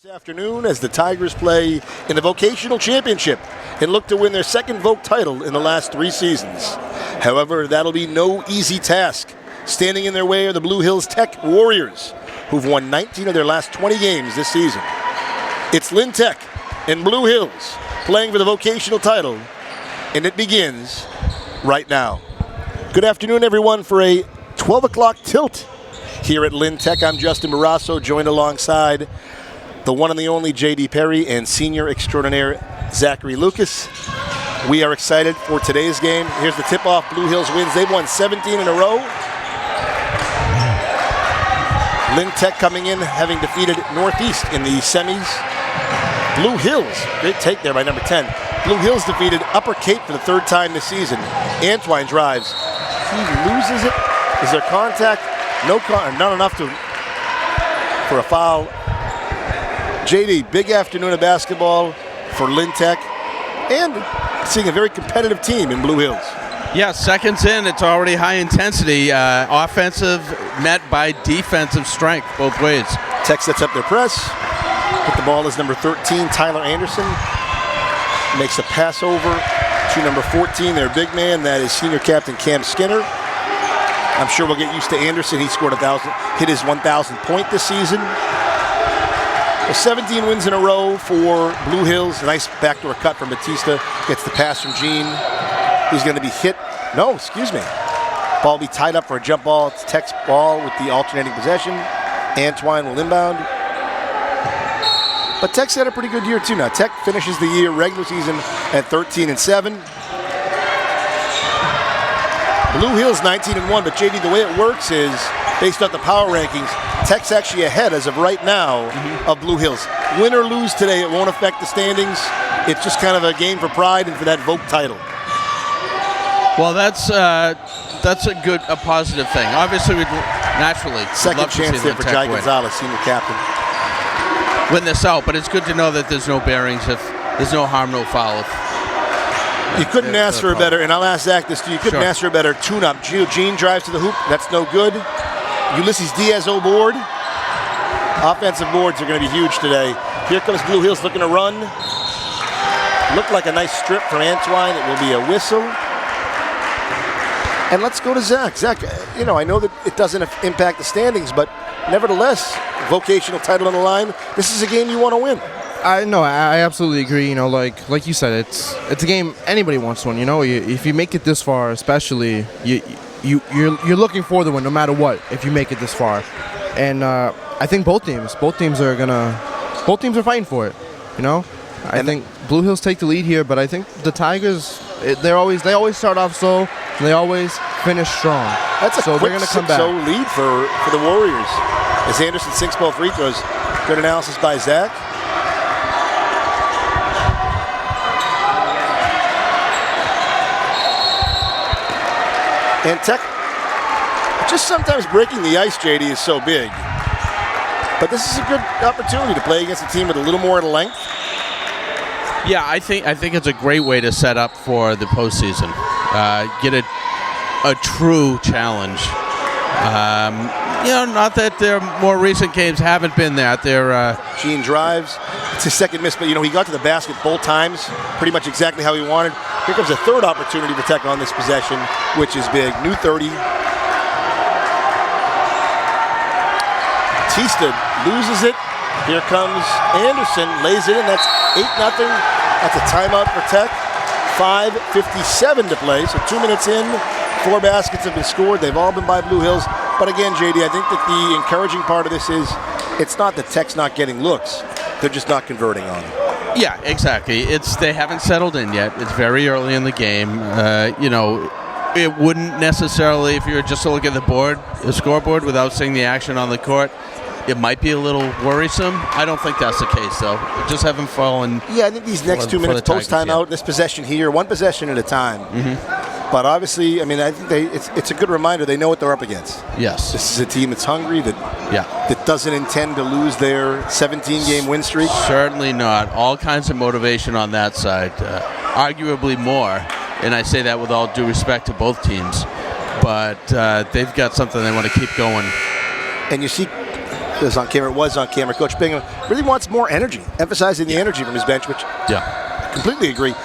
This afternoon as the Tigers play in the Vocational Championship and look to win their second Voc title in the last 3 seasons. However, that'll be no easy task. Standing in their way are the Blue Hills Tech Warriors, who've won 19 of their last 20 games this season. It's Lynn Tech and Blue Hills playing for the Vocational title, and it begins right now. Good afternoon, everyone, for a 12 o'clock tilt here at Lynn Tech. I'm Justin Barrasso, joined alongside the one and the only J.D. Perry and senior extraordinaire Zachary Lucas. We are excited for today's game. Here's the tip-off. Blue Hills wins. They've won 17 in a row. Lynn Tech coming in, having defeated Northeast in the semis. Blue Hills, great take there by number 10. Blue Hills defeated Upper Cape for the 3rd time this season. Antwine drives. He loses it. Is there contact? Not enough for a foul. JD, big afternoon of basketball for Lynn Tech, and seeing a very competitive team in Blue Hills. Yeah, seconds in, it's already high intensity. Offensive met by defensive strength both ways. Tech sets up their press. With the ball is number 13, Tyler Anderson. Makes a pass over to number 14, their big man. That is senior captain Cam Skinner. I'm sure we'll get used to Anderson. He scored hit his 1,000th point this season. 17 wins in a row for Blue Hills. A nice backdoor cut from Batista. Gets the pass from Gene. He's going to be hit. No, excuse me. Ball will be tied up for a jump ball. It's Tech's ball with the alternating possession. Antwine will inbound. But Tech's had a pretty good year too now. Tech finishes the year regular season at 13-7. Blue Hills 19-1, but JD, the way it works is based on the power rankings, Tech's actually ahead as of right now of Blue Hills. Win or lose today, it won't affect the standings. It's just kind of a game for pride and for that Voc title. Well, that's a positive thing. Obviously, we'd naturally second chance there for Jai Gonzalez, senior captain. Win this out, but it's good to know that there's no bearings, if there's no harm, no foul. You couldn't ask for a better, and I'll ask Zach this too, you couldn't ask for a better tune-up. Gene drives to the hoop, that's no good. Ulysses Diaz board. Offensive boards are going to be huge today. Here comes Blue Hills looking to run. Looked like a nice strip from Antwine. It will be a whistle. And let's go to Zach. Zach, I know that it doesn't impact the standings, but nevertheless, Vocational title on the line. This is a game you want to win. I absolutely agree. Like you said, it's a game anybody wants to win. If you make it this far, especially you're looking for the win no matter what. If you make it this far, and I think both teams are fighting for it. I think Blue Hills take the lead here, but I think the Tigers they always start off slow and they always finish strong. That's so quick they're going to come back. 6-0 lead for the Warriors. As Anderson sinks both free throws. Good analysis by Zach. And Tech, just sometimes breaking the ice, JD, is so big. But this is a good opportunity to play against a team with a little more length. Yeah, I think it's a great way to set up for the postseason. Get a true challenge. Not that their more recent games haven't been that. Gene drives. It's his second miss, but he got to the basket both times, pretty much exactly how he wanted. Here comes a third opportunity for Tech on this possession, which is big. New 30. Batista loses it. Here comes Anderson, lays it in. That's 8-0. That's a timeout for Tech. 5:57 to play, so 2 minutes in. 4 baskets have been scored. They've all been by Blue Hills. But again, JD, I think that the encouraging part of this is it's not that Tech's not getting looks. They're just not converting on them. Yeah, exactly. They haven't settled in yet. It's very early in the game. It wouldn't necessarily, if you were just to look at the scoreboard without seeing the action on the court, it might be a little worrisome. I don't think that's the case, though. Just haven't fallen. Yeah, I think these next 2 minutes post-timeout, this possession here, one possession at a time. But obviously, I think it's a good reminder. They know what they're up against. Yes. This is a team that's hungry, that doesn't intend to lose their 17-game win streak. Certainly not. All kinds of motivation on that side. Arguably more, and I say that with all due respect to both teams. But they've got something they want to keep going. And you see It was on camera. It was on camera. Coach Bingham really wants more energy, emphasizing the energy from his bench, which I completely agree.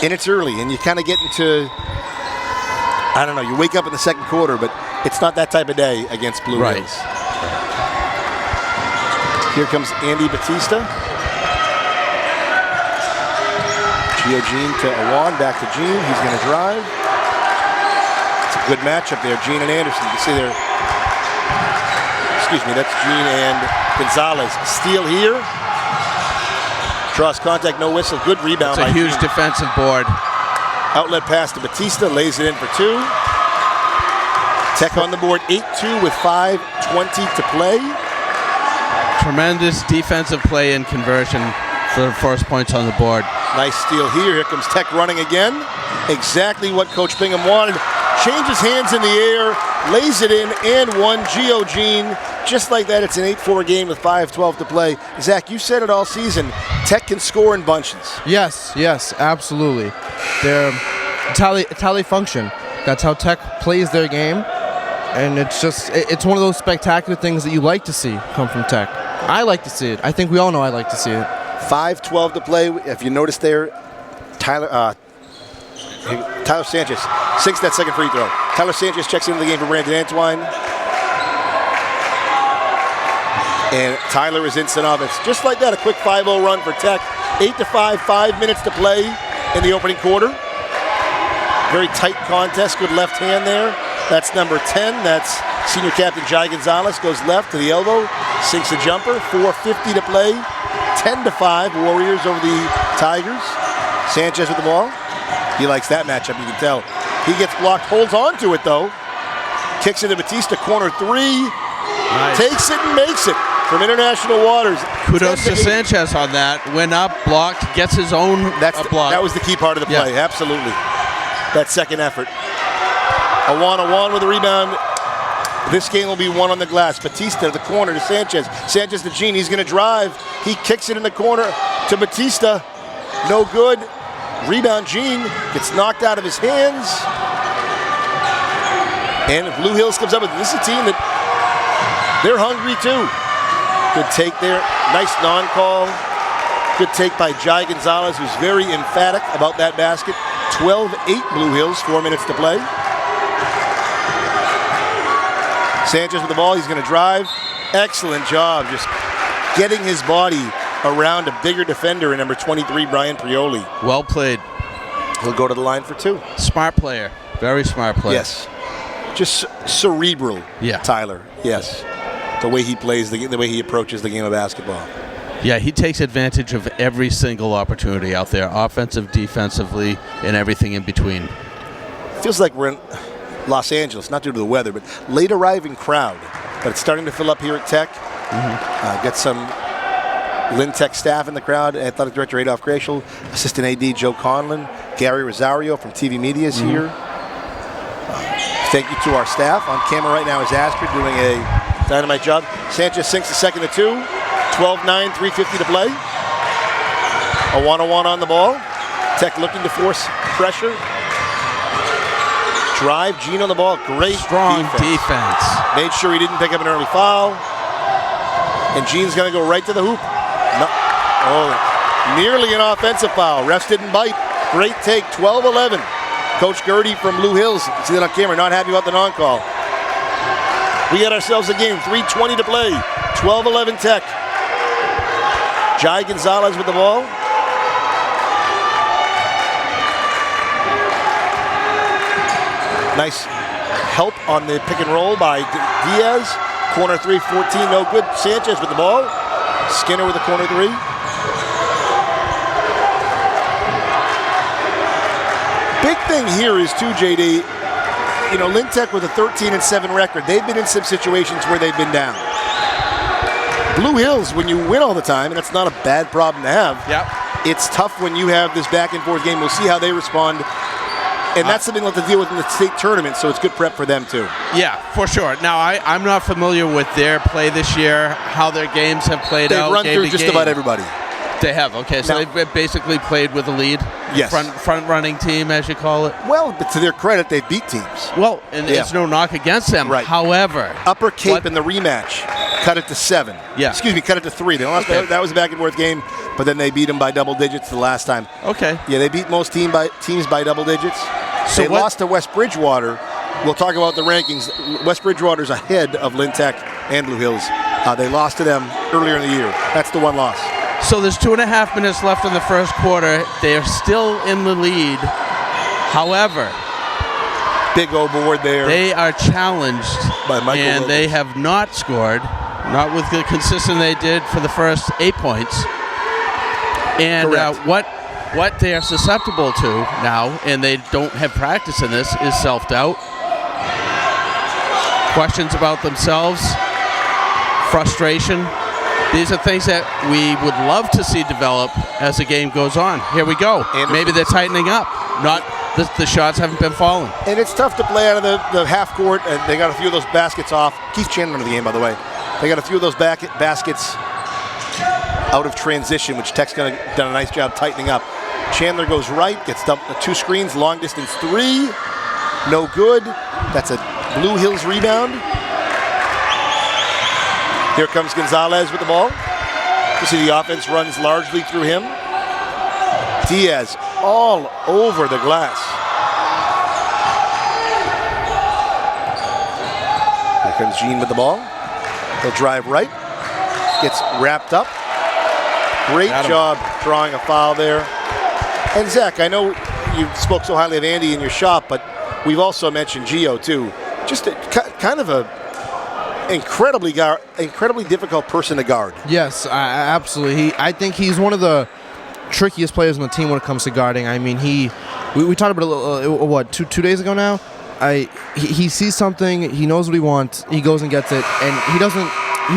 And it's early, and you kind of get into, I don't know, you wake up in the second quarter, but it's not that type of day against Blue Hills. Here comes Andy Batista. Gio Jean to Awan, back to Jean. He's going to drive. It's a good matchup there, Jean and Anderson. You can see there. Excuse me, that's Jean and Gonzalez. Steal here. Draws contact, no whistle. Good rebound. It's a huge defensive board. Outlet pass to Batista, lays it in for 2. Tech on the board, 8-2 with 5:20 to play. Tremendous defensive play and conversion for the first points on the board. Nice steal here. Here comes Tech running again. Exactly what Coach Bingham wanted. Changes hands in the air, lays it in, and one. Gio Jean. Just like that, it's an 8-4 game with 5:12 to play. Zach, you said it all season. Tech can score in bunches. Yes, absolutely. They're tally function. That's how Tech plays their game, and it's one of those spectacular things that you like to see come from Tech. I like to see it. I think we all know I like to see it. 5:12 to play. If you notice there, Tyler Sanchez sinks that second free throw. Tyler Sanchez checks into the game for Brandon Antoine. And Tyler is instant offense. Just like that, a quick 5-0 run for Tech. 8-5, 5 minutes to play in the opening quarter. Very tight contest, good left hand there. That's number 10. That's senior captain Jai Gonzalez. Goes left to the elbow, sinks a jumper. 4:50 to play. 10-5, Warriors over the Tigers. Sanchez with the ball. He likes that matchup, you can tell. He gets blocked, holds on to it though. Kicks into Batista, corner 3. Nice. Takes it and makes it from international waters. Kudos to Sanchez on that. Went up, blocked, gets his own block. That was the key part of the play, absolutely. That second effort. Awan with a rebound. This game will be one on the glass. Batista to the corner to Sanchez. Sanchez to Jean. He's going to drive. He kicks it in the corner to Batista. No good. Rebound Jean. Gets knocked out of his hands. And Blue Hills comes up with this is a team that they're hungry too. Good take there. Nice non-call. Good take by Jai Gonzalez, who's very emphatic about that basket. 12-8 Blue Hills, 4 minutes to play. Sanchez with the ball, he's going to drive. Excellent job, just getting his body around a bigger defender in number 23, Brian Prioli. Well played. He'll go to the line for 2. Smart player, very smart player. Yes, just cerebral, Tyler, yes. The way he plays, the way he approaches the game of basketball. Yeah, he takes advantage of every single opportunity out there, offensive, defensively, and everything in between. Feels like we're in Los Angeles, not due to the weather, but late arriving crowd. But it's starting to fill up here at Tech. Got some Lynn Tech staff in the crowd. Athletic Director Adolph Gratial, Assistant AD Joe Conlon, Gary Rosario from TV Media is here. Thank you to our staff. On camera right now is Asper doing a dynamite job. Sanchez sinks the second to 2. 12-9, 3:50 to play. Awan on the ball. Tech looking to force pressure. Drive, Jean on the ball. Great strong defense. Made sure he didn't pick up an early foul. And Jean's going to go right to the hoop. Nearly an offensive foul. Refs didn't bite. Great take, 12-11. Coach Gertie from Blue Hills, you can see that on camera, not happy about the non-call. We got ourselves a game, 3:20 to play. 12-11 Tech. Jai Gonzalez with the ball. Nice help on the pick and roll by Diaz. Corner 3, 14, no good. Sanchez with the ball. Skinner with the corner 3. Big thing here is too, JD, you know, Lynn Tech with a 13-7 record, they've been in some situations where they've been down. Blue Hills, when you win all the time, and that's not a bad problem to have, it's tough when you have this back and forth game. We'll see how they respond. And that's something we'll have to deal with in the state tournament, so it's good prep for them too. Yeah, for sure. Now, I'm not familiar with their play this year, how their games have played out. They've run through just about everybody. They have, okay. So Now- they've basically played with a lead. Yes. Front running team, as you call it. Well, but to their credit, they beat teams. Well, and Yeah. it's no knock against them. Right. However, Upper Cape What- in the rematch cut it to 7. Yeah. Excuse me, cut it to 3. They lost. Okay. That was a back-and-forth game, but then they beat them by double digits the last time. okay. Yeah, they beat most teams by double digits. So They what- lost to West Bridgewater. We'll talk about the rankings. West Bridgewater's ahead of Lynn Tech and Blue Hills. They lost to them earlier in the year. That's the one loss. So there's 2.5 minutes left in the first quarter. They are still in the lead. However, Big O board there. they are challenged, By Michael and they Wilkins. have not scored, not with the consistent they did for the first 8 points. And Correct. what they are susceptible to now, and they don't have practice in this, is self-doubt, questions about themselves, frustration. These are things that we would love to see develop as the game goes on. Here we go. Anderson. Maybe they're tightening up. Not the shots haven't been falling. And it's tough to play out of the half court, and they got a few of those baskets off. Keith Chandler in the game, by the way. They got a few of those baskets out of transition, which Tech's done a nice job tightening up. Chandler goes right, gets dumped 2 screens, long distance 3, no good. That's a Blue Hills rebound. Here comes Gonzalez with the ball. You see the offense runs largely through him. Diaz all over the glass. Here comes Gene with the ball. He'll drive right. Gets wrapped up. Great Got him. job drawing a foul there. And Zach, I know you spoke so highly of Andy in your shop, but we've also mentioned Gio too. Just kind of a incredibly difficult person to guard. Yes, absolutely. I think he's one of the trickiest players on the team when it comes to guarding. I mean, we talked about it a little, two days ago now. He sees something, he knows what he wants, he goes and gets it, and he doesn't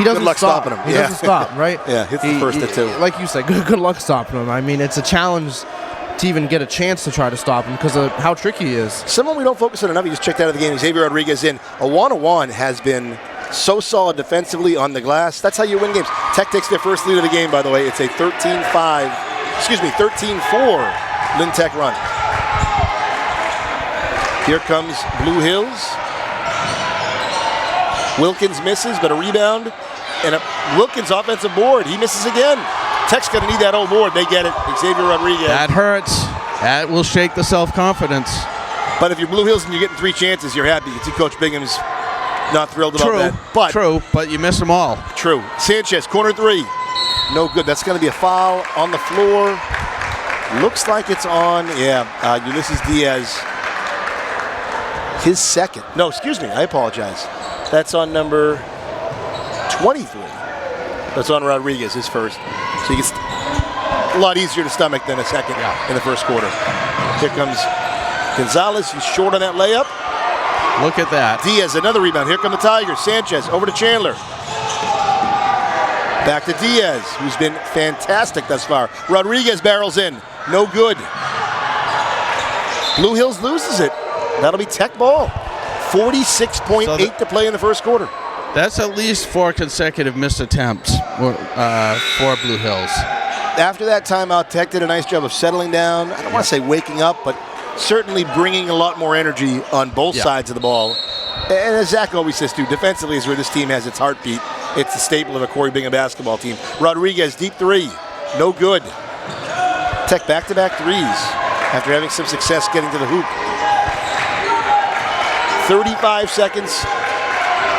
Good luck stop. stopping him. He Yeah. doesn't stop, right? Yeah, hits the first at 2. Like you said, good luck stopping him. I mean, it's a challenge to even get a chance to try to stop him because of how tricky he is. Someone we don't focus on enough, he just checked out of the game, Xavier Rodriguez in. Awana has been so solid defensively on the glass. That's how you win games. Tech takes their first lead of the game, by the way. It's a 13-4 Lynn Tech run. Here comes Blue Hills. Wilkins misses, but a rebound. And Wilkins offensive board. He misses again. Tech's going to need that old board. They get it. Xavier Rodriguez. That hurts. That will shake the self-confidence. But if you're Blue Hills and you're getting 3 chances, you're happy. You can see Coach Bingham's not thrilled about that. True, but you miss them all. True. Sanchez, corner 3. No good. That's going to be a foul on the floor. Looks like it's on, Ulysses Diaz. His second. No, excuse me. I apologize. That's on number 23. That's on Rodriguez, his first. So he gets a lot easier to stomach than a second in the first quarter. Here comes Gonzalez. He's short on that layup. Look at that. Diaz, another rebound. Here come the Tigers. Sanchez over to Chandler. Back to Diaz, who's been fantastic thus far. Rodriguez barrels in. No good. Blue Hills loses it. That'll be Tech ball. 46.8 to play in the first quarter. That's at least 4 consecutive missed attempts for Blue Hills. After that timeout, Tech did a nice job of settling down. I don't want to say waking up, but certainly bringing a lot more energy on both sides of the ball. And as Zach always says too, defensively is where this team has its heartbeat. It's the staple of a Corey Bingham basketball team. Rodriguez, deep 3. No good. Tech back-to-back threes after having some success getting to the hoop. 35 seconds.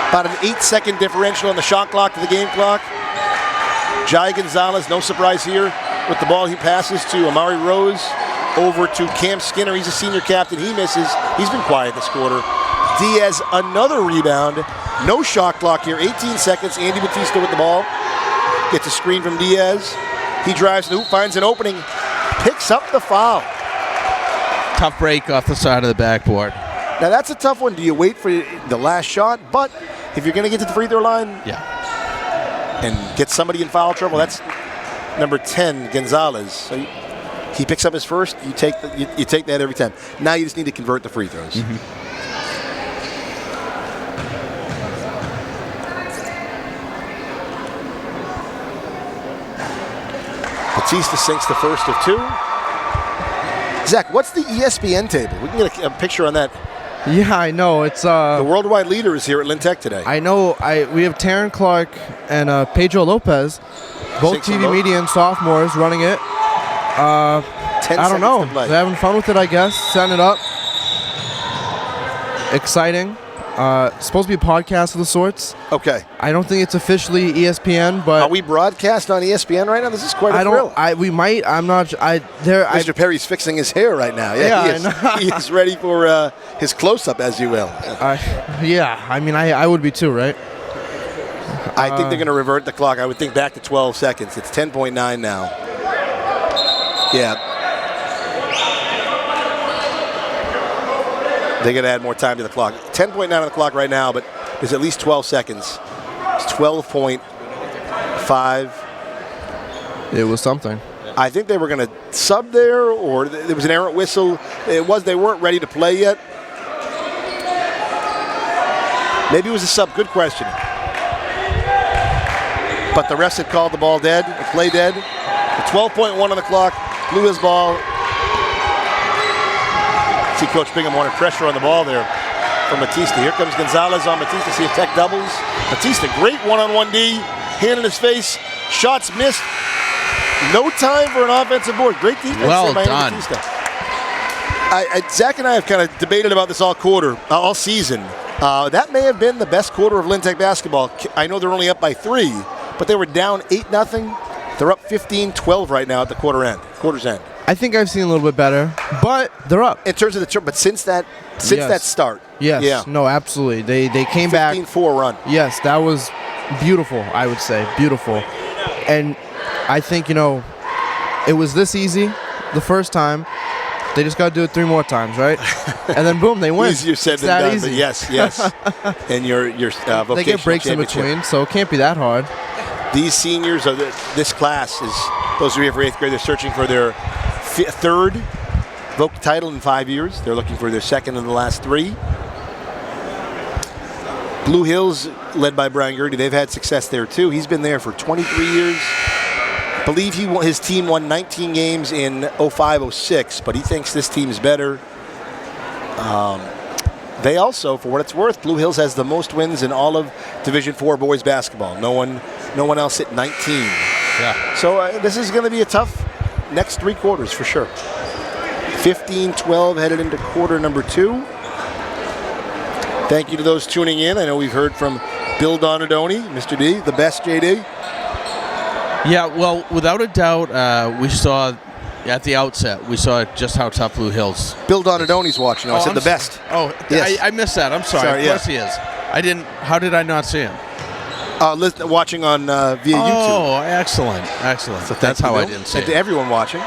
About an 8-second differential on the shot clock to the game clock. Jai Gonzalez, no surprise here. With the ball, he passes to Amari Rose. Over to Cam Skinner. He's a senior captain. He misses. He's been quiet this quarter. Diaz, another rebound. No shot clock here. 18 seconds. Andy Batista with the ball. Gets a screen from Diaz. He drives the hoop, finds an opening. Picks up the foul. Tough break off the side of the backboard. Now that's a tough one. Do you wait for the last shot? But if you're going to get to the free throw line and get somebody in foul trouble, that's number 10, Gonzalez. So he picks up his first. You take that every time. Now you just need to convert the free throws. Batista sinks the first of two. Zach, what's the ESPN table? We can get a picture on that. Yeah, I know. It's The worldwide leader is here at Lynn Tech today. I know. We have Taryn Clark and Pedro Lopez, both TV media and sophomores, running it. 10 I don't know. seconds to play. They're having fun with it, I guess. Setting it up. Exciting. Supposed to be a podcast of the sorts. Okay. I don't think it's officially ESPN, but Are we broadcast on ESPN right now? This is quite a thrill. We might. I'm not. Mr. Perry's fixing his hair right now. Yeah, he is ready for his close-up, as you will. Yeah. I mean, I would be too, right? I think they're going to revert the clock. I would think back to 12 seconds. It's 10.9 now. Yeah. They got to add more time to the clock. 10.9 on the clock right now, but there's at least 12 seconds. It's 12.5. It was something. I think they were going to sub there, or there was an errant whistle. They weren't ready to play yet. Maybe it was a sub. Good question. But the refs had called the ball dead, the play dead. 12.1 on the clock. Blue Hills ball. See Coach Bingham wanted pressure on the ball there from Batista. Here comes Gonzalez on Batista. See if Tech doubles. Batista, great one-on-one D. Hand in his face. Shots missed. No time for an offensive board. Great defense. Well by done. Batista. Zach and I have kind of debated about this all season. That may have been the best quarter of Lynn Tech basketball. I know they're only up by 3, but they were down 8-0. They're up 15-12 right now at the quarter's end. I think I've seen a little bit better, but they're up. In terms of the but since that start. Yes. Yeah. No, absolutely. They came back. 15-4 run. Yes, that was beautiful, I would say. Beautiful. And I think, it was this easy the first time. They just got to do it 3 more times, right? And then boom, they win. Easier said It's than that done. easy. But yes. And your vocational They get breaks in between, so it can't be that hard. These seniors are this class is those who are here for 8th grade. They're searching for their 3rd Voc title in 5 years. They're looking for their 2nd in the last 3. Blue Hills, led by Brian Gertie, they've had success there too. He's been there for 23 years. I believe his team won 19 games in 05-06, but he thinks this team is better. They also, for what it's worth, Blue Hills has the most wins in all of Division IV boys basketball. No one else hit 19. Yeah. So this is going to be a tough next 3 quarters for sure. 15-12 headed into quarter number 2. Thank you to those tuning in. I know we've heard from Bill Donadoni, Mr. D, the best JD. Yeah, well, without a doubt, we saw at the outset, we saw just how tough Blue Hills. Bill Donadoni's watching. I said the best. Yes. I missed that. I'm sorry. Of course he is. How did I not see him? Watching on via YouTube. Oh, excellent. So that's how I didn't see and it. to everyone watching.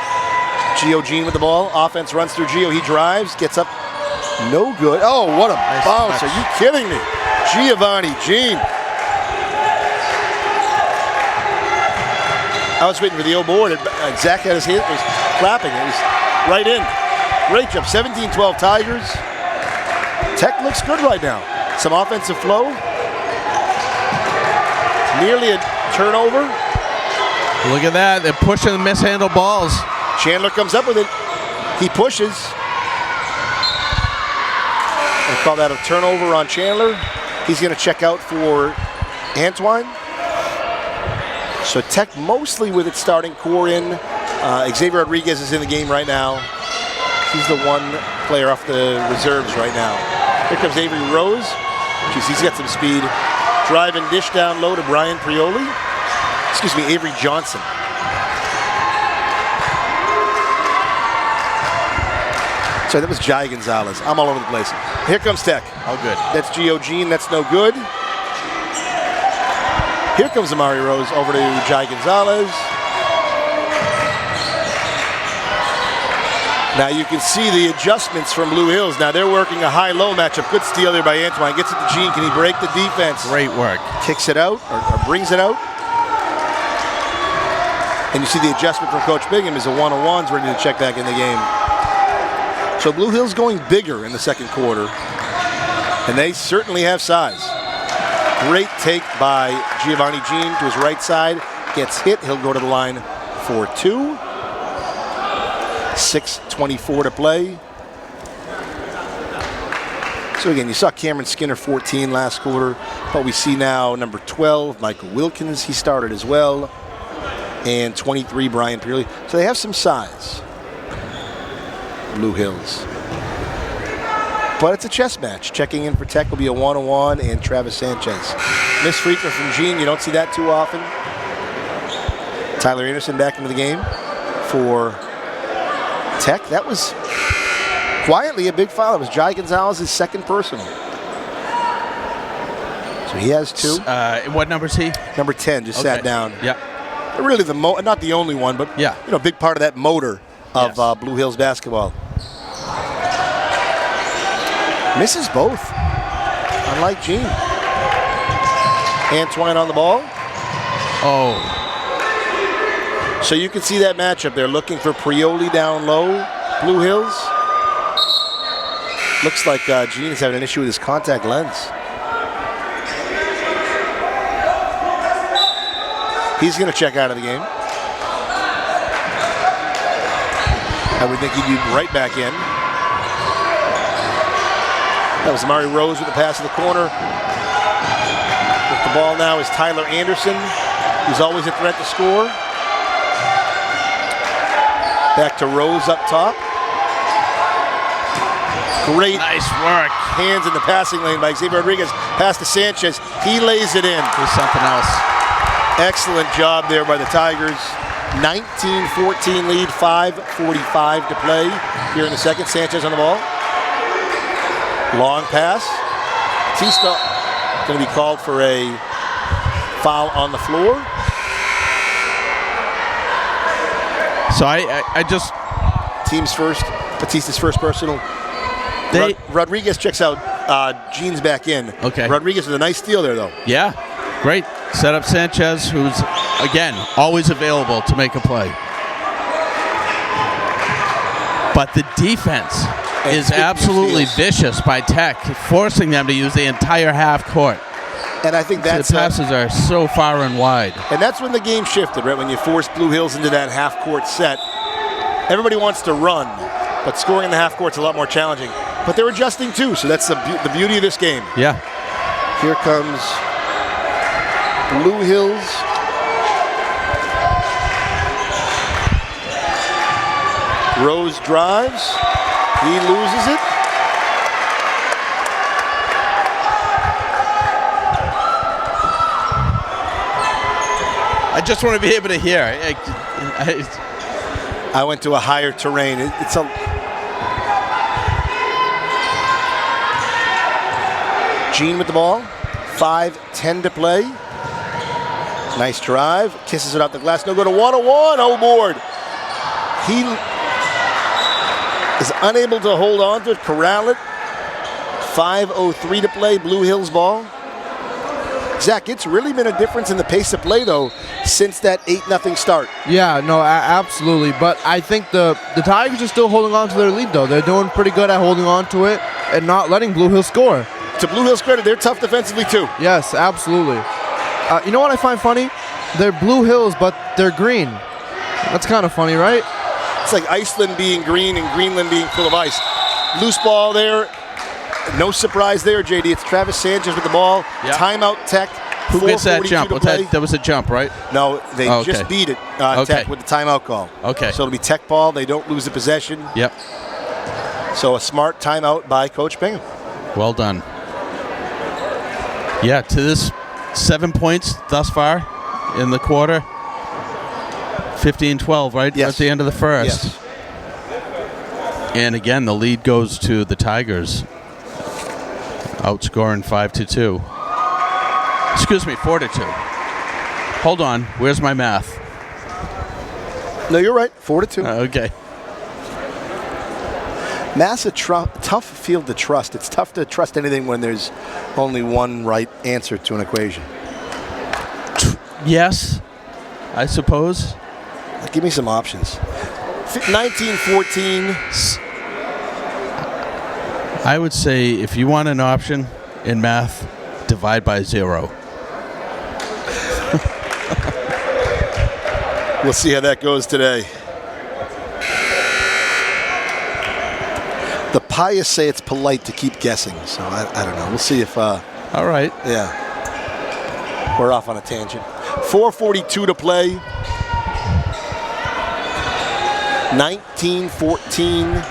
Gio Jean with the ball. Offense runs through Gio. He drives, gets up. No good. Oh, what a bounce. Are you kidding me? Giovanni Jean. I was waiting for the old board. Zach had his hand, was clapping. It was right in. Great job. 17-12 Tigers. Tech looks good right now. Some offensive flow. Nearly a turnover. Look at that. They're pushing the mishandled balls. Chandler comes up with it. He pushes. We call that a turnover on Chandler. He's going to check out for Antoine. So Tech mostly with its starting core in. Xavier Rodriguez is in the game right now. He's the one player off the reserves right now. Here comes Avery Rose. Jeez, he's got some speed. Drive and dish down low to Brian Prioli. Excuse me, Avery Johnson. Sorry, that was Jai Gonzalez. I'm all over the place. Here comes Tech. Oh, good. That's Gio Jean. That's no good. Here comes Amari Rose over to Jai Gonzalez. Now you can see the adjustments from Blue Hills. Now they're working a high-low matchup. Good steal there by Antoine. Gets it to Jean. Can he break the defense? Great work. Kicks it out or brings it out. And you see the adjustment from Coach Bingham is a one-on-one's ready to check back in the game. So Blue Hills going bigger in the second quarter. And they certainly have size. Great take by Giovanni Jean to his right side. Gets hit. He'll go to the line 4-2. 6:24 to play. So again, you saw Cameron Skinner 14 last quarter, but we see now number 12, Michael Wilkins, he started as well, and 23, Brian Pearley. So they have some size, Blue Hills. But it's a chess match. Checking in for Tech will be a 1-on-1 and Travis Sanchez. Missed free throw from Gene, you don't see that too often. Tyler Anderson back into the game for Tech. That was quietly a big foul. It was Jai Gonzalez's second personal. So he has 2. What number is he? Number 10 just sat down. Yeah. Really not the only one, but yeah, a big part of that motor of Blue Hills basketball. Misses both, unlike Gene. Antoine on the ball. Oh. So you can see that matchup. They're looking for Prioli down low, Blue Hills. Looks like Gene is having an issue with his contact lens. He's going to check out of the game. I would think he'd be right back in. That was Amari Rose with the pass in the corner. With the ball now is Tyler Anderson, who's always a threat to score. Back to Rose up top. Great. Nice work. Hands in the passing lane by Xavier Rodriguez. Pass to Sanchez. He lays it in. There's something else. Excellent job there by the Tigers. 19-14 lead, 5:45 to play here in the second. Sanchez on the ball. Long pass. Batista going to be called for a foul on the floor. So I just... Team's first. Batista's first personal. Rodriguez checks out. Gene's back in. Okay. Rodriguez with a nice steal there, though. Yeah, great. Set up Sanchez, who's, again, always available to make a play. But the defense is absolutely vicious by Tech, forcing them to use the entire half court. And I think that's... The passes are so far and wide. And that's when the game shifted, right? When you forced Blue Hills into that half court set. Everybody wants to run, but scoring in the half court's a lot more challenging. But they're adjusting too, so that's the beauty of this game. Yeah. Here comes Blue Hills. Rose drives. He loses it. I just want to be able to hear. I went to a higher terrain. It's a... Gene with the ball. 5:10 to play. Nice drive. Kisses it out the glass. No good to 1-on-1. Oh, board. He is unable to hold on to it, corral it. 5:03 to play. Blue Hills ball. Zach, it's really been a difference in the pace of play, though, since that 8-0 start. Yeah, no, absolutely. But I think the Tigers are still holding on to their lead, though. They're doing pretty good at holding on to it and not letting Blue Hills score. To Blue Hills' credit, they're tough defensively, too. Yes, absolutely. You know what I find funny? They're Blue Hills, but they're green. That's kind of funny, right? It's like Iceland being green and Greenland being full of ice. Loose ball there. No surprise there, JD. It's Travis Sanchez with the ball. Yep. Timeout Tech. Who gets that jump? That was a jump, right? No, they just beat it, Tech, with the timeout call. Okay. So it'll be Tech ball. They don't lose the possession. Yep. So a smart timeout by Coach Bingham. Well done. Yeah, to this 7 points thus far in the quarter. 15-12, right? Yes. At the end of the first. Yes. And again, the lead goes to the Tigers. Outscoring 5-2. Excuse me, 4-2. Hold on. Where's my math? No, you're right. 4-2. Okay. Math's a tough field to trust. It's tough to trust anything when there's only one right answer to an equation. Yes, I suppose. Give me some options. 19-14. I would say if you want an option in math, divide by 0. We'll see how that goes today. The pious say it's polite to keep guessing, so I don't know. We'll see if... All right. Yeah. We're off on a tangent. 4:42 to play. 19-14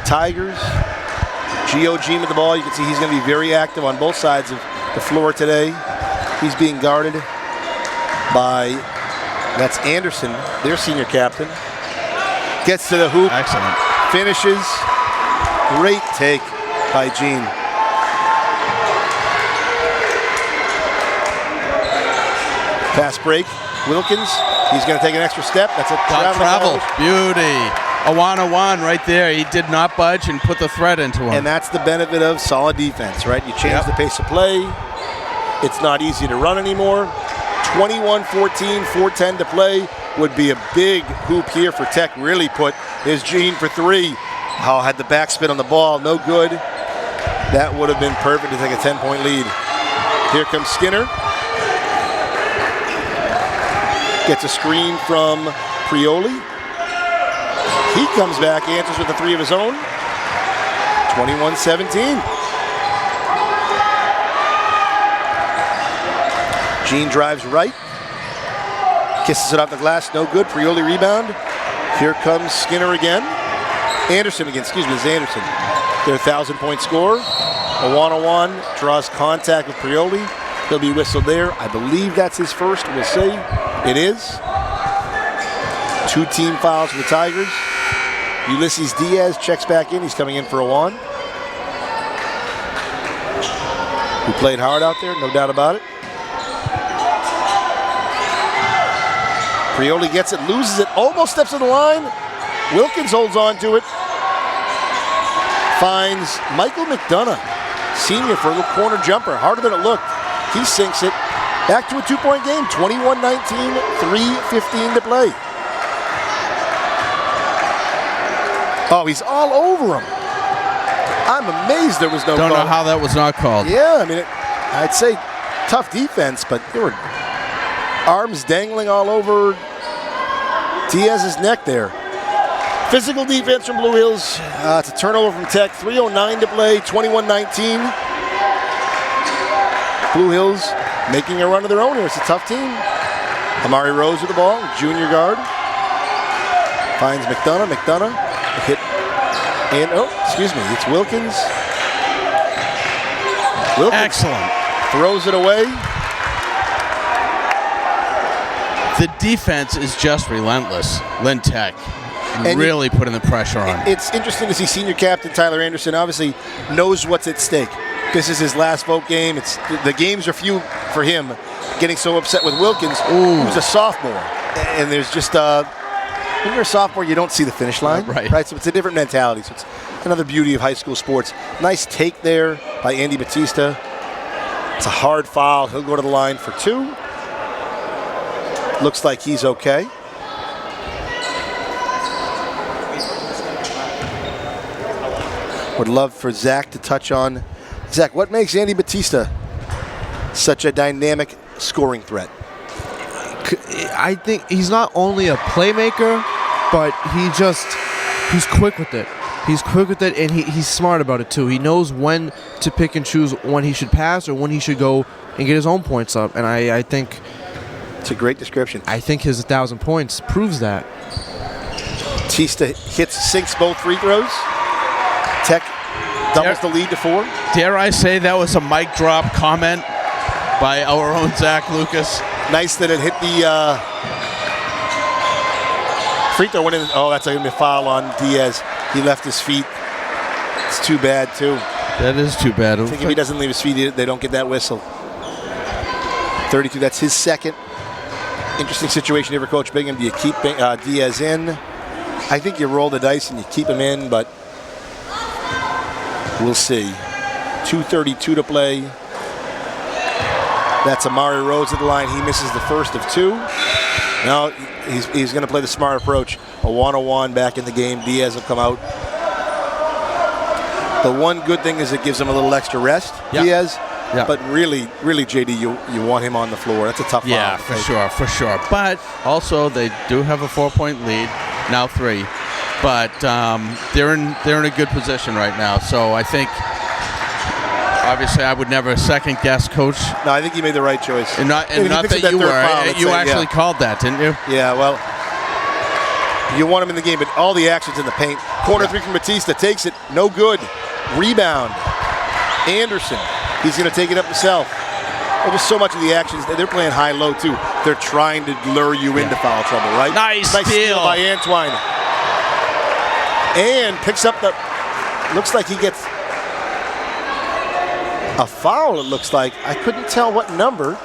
Tigers. Gio Jean with the ball. You can see he's going to be very active on both sides of the floor today. He's being guarded by, that's Anderson, their senior captain. Gets to the hoop. Excellent. Finishes. Great take by Jean. Pass break. Wilkins. He's going to take an extra step. That's a travel. Beauty. A one-on-one right there. He did not budge and put the threat into him. And that's the benefit of solid defense, right? You change the pace of play. It's not easy to run anymore. 21-14, 4:10 to play would be a big hoop here for Tech. Really put his Jean for three. Oh, had the backspin on the ball. No good. That would have been perfect to take a 10-point lead. Here comes Skinner. Gets a screen from Prioli. He comes back, answers with a three of his own. 21-17. Jean drives right. Kisses it off the glass, no good. Prioli rebound. Here comes Skinner again. Anderson again, excuse me, this is Anderson. Their 1,000-point scorer. A one-on-one, draws contact with Prioli. He'll be whistled there. I believe that's his first, we'll see. It is. 2 team fouls for the Tigers. Ulysses Diaz checks back in. He's coming in for a one. He played hard out there, no doubt about it. Prioli gets it, loses it, almost steps on the line. Wilkins holds on to it. Finds Michael McDonough, senior, for a little corner jumper. Harder than it looked. He sinks it. Back to a 2-point game. 21-19, 3:15 to play. Oh, he's all over him. I'm amazed there was no call. Don't know how that was not called. Yeah, I mean, I'd say tough defense, but there were arms dangling all over Diaz's neck there. Physical defense from Blue Hills. It's a turnover from Tech. 3:09 to play, 21-19. Blue Hills making a run of their own here. It's a tough team. Amari Rose with the ball, junior guard. Finds McDonough. McDonough hit. And, excuse me, it's Wilkins. Wilkins Excellent. throws it away. The defense is just relentless. Lynn Tech And really putting the pressure on. It's interesting to see senior captain Tyler Anderson obviously knows what's at stake. This is his last vote game. The games are few for him. Getting so upset with Wilkins, who's a sophomore. And there's just, when you're a sophomore, you don't see the finish line. Right. So it's a different mentality. So it's another beauty of high school sports. Nice take there by Andy Batista. It's a hard foul. He'll go to the line for two. Looks like he's okay. Would love for Zach to touch on. Zach, what makes Andy Batista such a dynamic scoring threat? I think he's not only a playmaker, but he's quick with it. He's quick with it, and he's smart about it too. He knows when to pick and choose when he should pass or when he should go and get his own points up. And I think it's a great description. I think his 1,000 points proves that. Batista sinks both free throws. Tech doubles the lead to 4. Dare I say that was a mic drop comment by our own Zach Lucas? Nice that it hit the free throw. Went in. Oh, that's going to be a foul on Diaz. He left his feet. It's too bad, too. That is too bad. I think if he doesn't leave his feet, they don't get that whistle. 32, that's his second. Interesting situation here for Coach Bingham. Do you keep Diaz in? I think you roll the dice and you keep him in, but we'll see. 2:32 to play. That's Amari Rose at the line. He misses the first of 2. Now he's going to play the smart approach. A 1-on-1 back in the game. Diaz will come out. The one good thing is it gives him a little extra rest. Yep. Diaz, Yeah. But really, JD, you want him on the floor. That's a tough Yeah, foul. for sure. But also they do have a 4-point lead, now 3. But they're in a good position right now. So I think, obviously, I would never second guess Coach. No, I think you made the right choice. And not that you were. You actually called that, didn't you? Yeah, well, you want him in the game, but all the action's in the paint. Corner 3 from Batista, takes it, no good. Rebound, Anderson. He's going to take it up himself. Well, just so much of the actions, they're playing high-low, too. They're trying to lure you into foul trouble, right? Nice steal by Antoine. And picks up looks like he gets a foul, it looks like. I couldn't tell what number.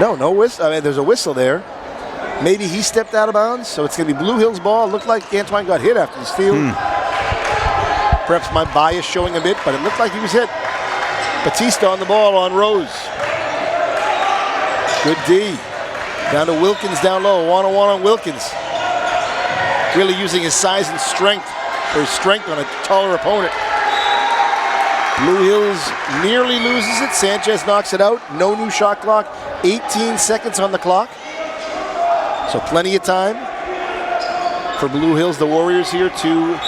No whistle. I mean, there's a whistle there. Maybe he stepped out of bounds, so it's going to be Blue Hills ball. It looked like Antoine got hit after the steal. Perhaps my bias showing a bit, but it looked like he was hit. Batista on the ball on Rose. Good D. Down to Wilkins down low. 1-on-1 on Wilkins. Really using his size and strength, or his strength on a taller opponent. Blue Hills nearly loses it. Sanchez knocks it out. No new shot clock. 18 seconds on the clock. So plenty of time for Blue Hills, the Warriors here, to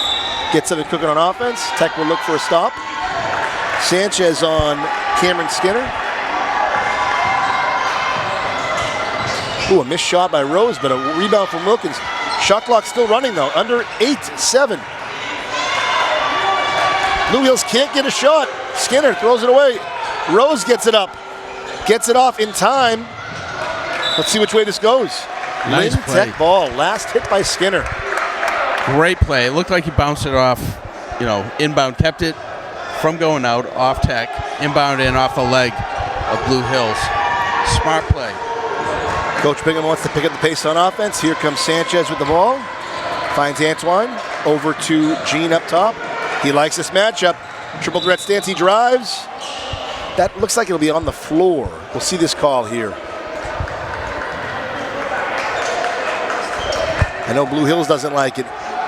get something cooking on offense. Tech will look for a stop. Sanchez on Cameron Skinner. Ooh, a missed shot by Rose, but a rebound from Wilkins. Shot clock still running though, under 8-7. Blue Hills can't get a shot. Skinner throws it away. Rose gets it up. Gets it off in time. Let's see which way this goes. Nice play. Tech ball. Last hit by Skinner. Great play. It looked like he bounced it off, inbound, kept it from going out, off Tech, inbound in off the leg of Blue Hills. Smart play. Coach Bingham wants to pick up the pace on offense. Here comes Sanchez with the ball. Finds Antoine. Over to Gene up top. He likes this matchup. Triple threat stance. He drives. That looks like it'll be on the floor. We'll see this call here. I know Blue Hills doesn't like it.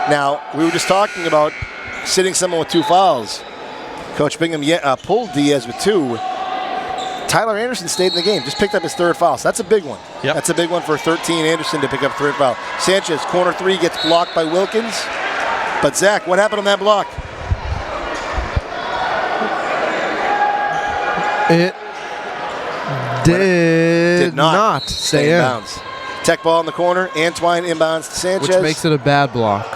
Now, we were just talking about sitting someone with 2 fouls. Coach Bingham pulled Diaz with 2. Tyler Anderson stayed in the game, just picked up his 3rd foul. So that's a big one. Yep. That's a big one for 13 Anderson to pick up 3rd foul. Sanchez, corner 3, gets blocked by Wilkins. But Zach, what happened on that block? It did not stay in bounds. Tech ball in the corner. Antoine inbounds to Sanchez. which makes it a bad block.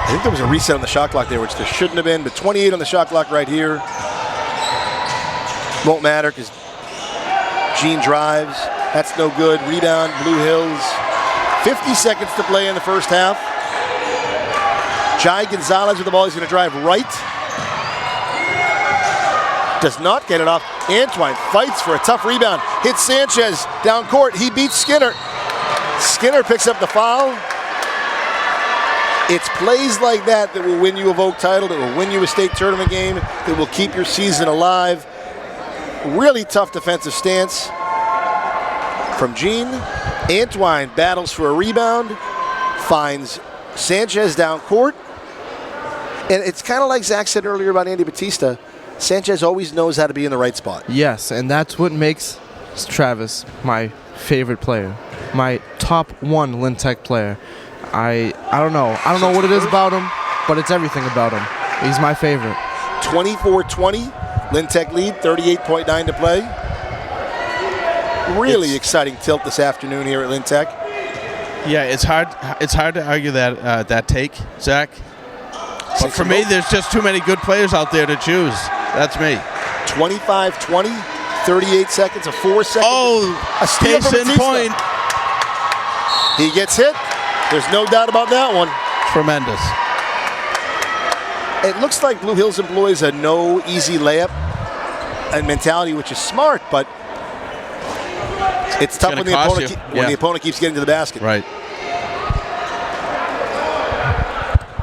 I think there was a reset on the shot clock there, which there shouldn't have been, but 28 on the shot clock right here. Won't matter because Gene drives. That's no good. Rebound, Blue Hills. 50 seconds to play in the first half. Jai Gonzalez with the ball. He's going to drive right. Does not get it off. Antoine fights for a tough rebound. Hits Sanchez down court. He beats Skinner. Skinner picks up the foul. It's plays like that that will win you a Vogue title, that will win you a state tournament game, that will keep your season alive. Really tough defensive stance from Gene. Antoine battles for a rebound, finds Sanchez down court. And it's kind of like Zach said earlier about Andy Batista. Sanchez always knows how to be in the right spot. Yes, and that's what makes Travis my favorite player. My top 1 Lynn Tech player. I don't know. I don't know what it is about him, but it's everything about him. He's my favorite. 24-20. Lynn Tech lead, 38.9 to play. Really exciting tilt this afternoon here at Lynn Tech. Yeah, it's hard to argue that take, Zach. But for me, there's just too many good players out there to choose. That's me. 25-20, 38 seconds, a 4-second. Oh, a steal case from in Batista. point. He gets hit. There's no doubt about that one. Tremendous. It looks like Blue Hills employs a no easy layup and mentality, which is smart, but it's tough when the opponent keeps getting to the basket. Right.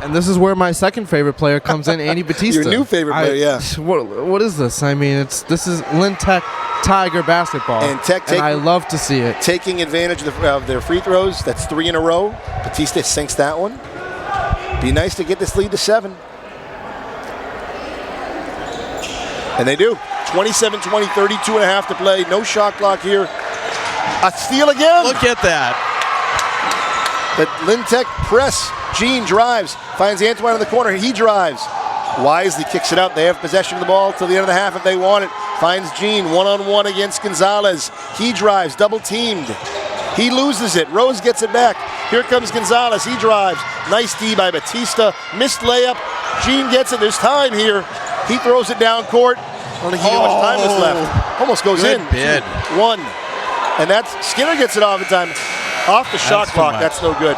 And this is where my second favorite player comes in, Andy Batista. Your new favorite player, yeah. What is this? I mean, this is Lynn Tech Tiger basketball, and I love to see it. Taking advantage of their free throws. That's 3 in a row. Batista sinks that one. Be nice to get this lead to 7. And they do. 27-20, 32 and a half to play. No shot clock here. A steal again. Look at that. The Lintech press. Gene drives. Finds Antoine in the corner. He drives. Wisely kicks it out. They have possession of the ball till the end of the half if they want it. Finds Gene one-on-one against Gonzalez. He drives. Double teamed. He loses it. Rose gets it back. Here comes Gonzalez. He drives. Nice D by Batista. Missed layup. Gene gets it. There's time here. He throws it down court. I don't think he knew how much time was left. Almost goes Good in. bid. 2-1. And that's Skinner gets it off in time. Off the shot clock. That's no good.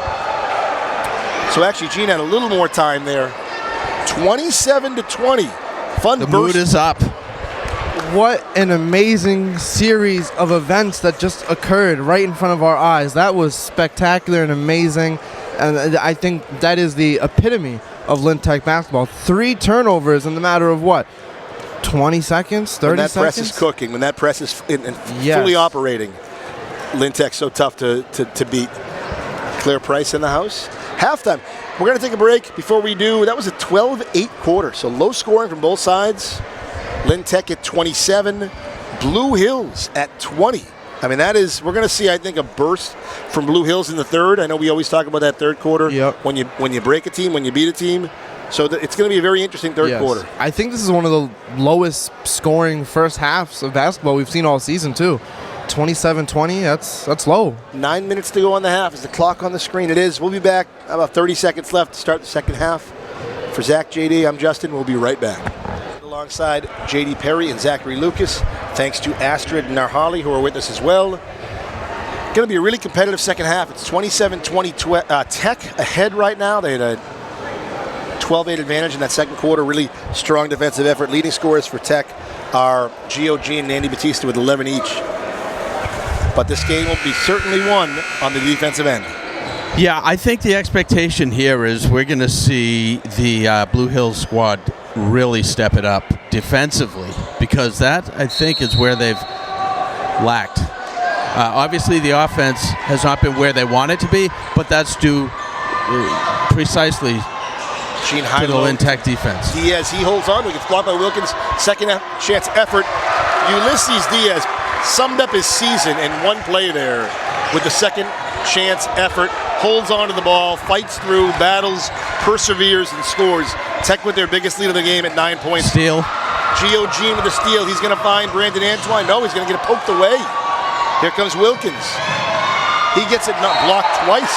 So actually, Gene had a little more time there. 27-20. Fun The burst. mood is up. What an amazing series of events that just occurred right in front of our eyes. That was spectacular and amazing. And I think that is the epitome of Lintech basketball. 3 turnovers in the matter of what? 20 seconds? 30 when that seconds? press is cooking, when that press is Yes. fully operating, Lintech's so tough to beat. Claire Price in the house. Halftime. We're going to take a break. Before we do, that was a 12-8 quarter, so low scoring from both sides. Lintech at 27, Blue Hills at 20. I mean, that is, we're going to see, I think, a burst from Blue Hills in the third. I know we always talk about that third quarter. Yep. When you break a team, when you beat a team. So it's going to be a very interesting third Yes. quarter. I think this is one of the lowest scoring first halves of basketball we've seen all season, too. 27-20, that's low. 9 minutes to go on the half. Is the clock on the screen? It is. We'll be back. About 30 seconds left to start the second half. For Zach, JD, I'm Justin. We'll be right back. Alongside JD Perry and Zachary Lucas. Thanks to Astrid Narhali, who are with us as well. Going to be a really competitive second half. It's 27-20 Tech ahead right now. They had a 12-8 advantage in that second quarter. Really strong defensive effort. Leading scorers for Tech are Gio G and Andy Batista with 11 each. But this game will be certainly won on the defensive end. Yeah, I think the expectation here is we're going to see the Blue Hills squad really step it up defensively, because that, I think, is where they've lacked. Obviously, the offense has not been where they want it to be, but that's due precisely to the Lintech defense. Diaz, he holds on. We get blocked by Wilkins. Second chance effort. Ulysses Diaz summed up his season in one play there with the second chance effort. Holds on to the ball, fights through, battles, perseveres, and scores. Tech with their biggest lead of the game at 9 points. Steal. Gio Jean with the steal. He's going to find Brandon Antoine. No, he's going to get it poked away. Here comes Wilkins. He gets it not blocked twice.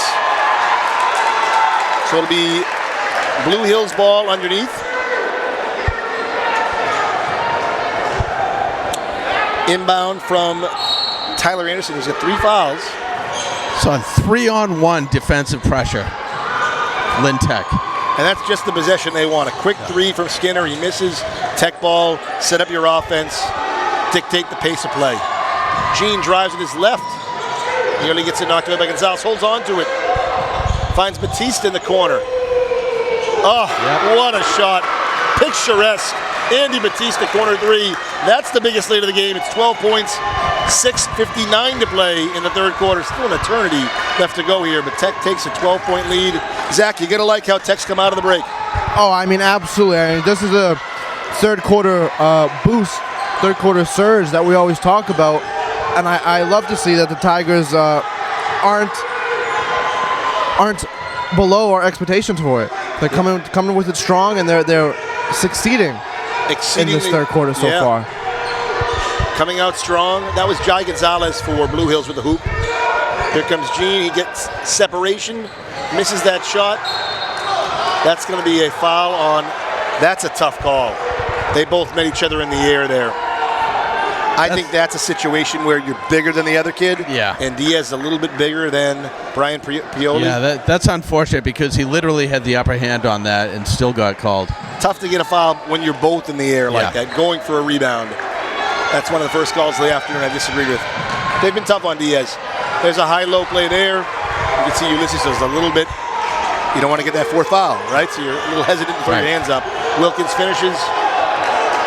So it'll be Blue Hills ball underneath. Inbound from Tyler Anderson, who's got 3 fouls. So on 3-on-1 defensive pressure, Lintech. And that's just the possession they want. A quick 3 from Skinner. He misses. Tech ball. Set up your offense. Dictate the pace of play. Gene drives with his left. Nearly gets it knocked away by Gonzalez. Holds on to it. Finds Batista in the corner. Oh, What a shot. Picturesque. Andy Batista, corner 3. That's the biggest lead of the game. It's 12 points. 6:59 to play in the third quarter. Still an eternity left to go here, but Tech takes a 12-point lead. Zach, you're going to like how Tech's come out of the break. Oh, I mean, absolutely. I mean, this is a third quarter boost, third quarter surge that we always talk about. And I love to see that the Tigers aren't below our expectations for it. They're coming with it strong, and they're succeeding in this third quarter so far. Coming out strong. That was Jai Gonzalez for Blue Hills with the hoop. Here comes Gene. He gets separation, misses that shot. That's going to be a foul on. That's a tough call. They both met each other in the air there. I think that's a situation where you're bigger than the other kid. Yeah. And Diaz is a little bit bigger than Brian Pioli. Yeah, that's unfortunate because he literally had the upper hand on that and still got called. Tough to get a foul when you're both in the air like that, going for a rebound. That's one of the first calls of the afternoon I disagree with. They've been tough on Diaz. There's a high-low play there. You can see Ulysses does a little bit. You don't want to get that fourth foul, right? So you're a little hesitant to throw your hands up. Wilkins finishes.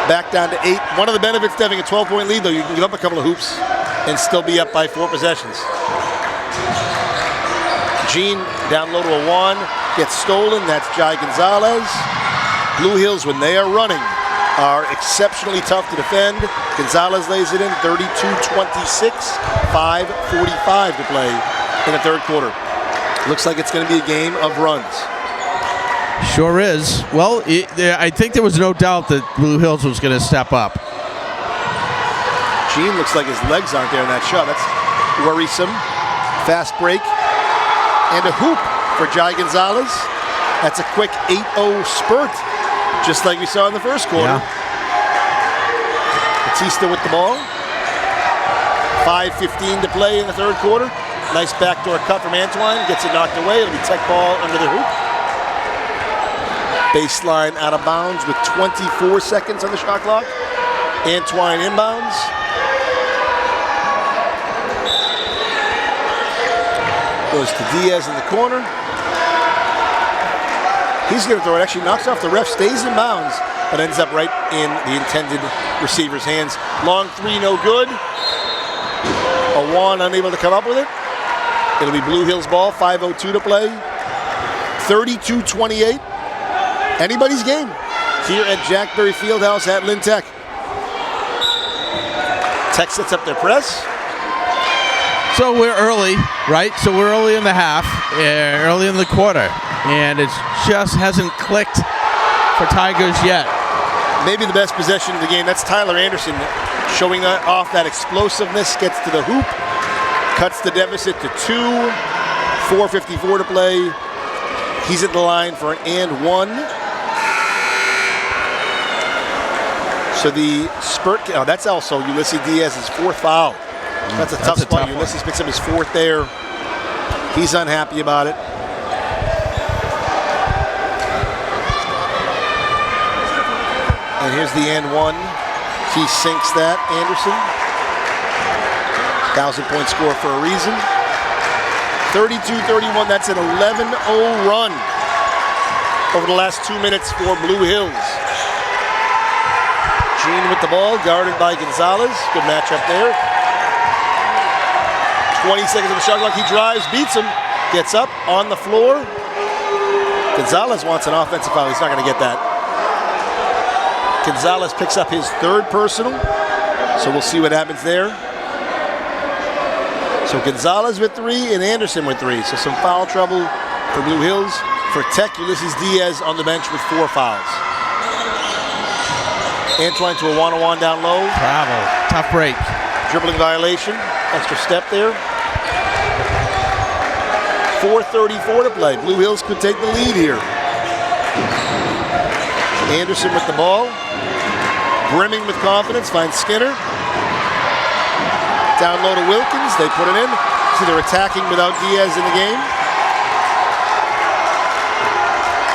Back down to 8. One of the benefits to having a 12-point lead, though, you can give up a couple of hoops and still be up by 4 possessions. Gene down low to a 1, gets stolen. That's Jai Gonzalez. Blue Hills, when they are running, are exceptionally tough to defend. Gonzalez lays it in, 32-26, 5:45 to play in the third quarter. Looks like it's going to be a game of runs. Sure is. Well, I think there was no doubt that Blue Hills was going to step up. Gene looks like his legs aren't there in that shot. That's worrisome. Fast break. And a hoop for Jai Gonzalez. That's a quick 8-0 spurt, just like we saw in the first quarter. Yeah. Batista with the ball. 5:15 to play in the third quarter. Nice backdoor cut from Antoine. Gets it knocked away. It'll be tech ball under the hoop. Baseline out of bounds with 24 seconds on the shot clock. Antoine inbounds. Goes to Diaz in the corner. He's going to throw it. Actually knocks off the ref, stays in bounds, but ends up right in the intended receiver's hands. Long three, no good. Awan unable to come up with it. It'll be Blue Hills ball, 5:02 to play. 32-28. Anybody's game here at Jack Berry Fieldhouse at Lynn Tech. Tech sets up their press. So we're early, right? So we're early in the half, early in the quarter, and it just hasn't clicked for Tigers yet. Maybe the best possession of the game. That's Tyler Anderson showing off that explosiveness, gets to the hoop, cuts the deficit to 2, 4:54 to play. He's at the line for an and 1. So the spurt, oh, that's also Ulysses Diaz's 4th foul. That's a tough spot. Ulysses picks up his 4th there. He's unhappy about it. And here's the and 1. He sinks that, Anderson. 1,000-point score for a reason. 32-31, that's an 11-0 run over the last 2 minutes for Blue Hills. Gene with the ball, guarded by Gonzalez. Good matchup there. 20 seconds on the shot clock. He drives, beats him, gets up on the floor. Gonzalez wants an offensive foul. He's not going to get that. Gonzalez picks up his 3rd personal, so we'll see what happens there. So Gonzalez with 3 and Anderson with 3. So some foul trouble for Blue Hills. For Tech, Ulysses Diaz on the bench with 4 fouls. Antoine to a 1-on-1 down low. Travel, tough break. Dribbling violation, extra step there. 4:34 to play. Blue Hills could take the lead here. Anderson with the ball. Brimming with confidence, finds Skinner. Down low to Wilkins, they put it in. So they're attacking without Diaz in the game.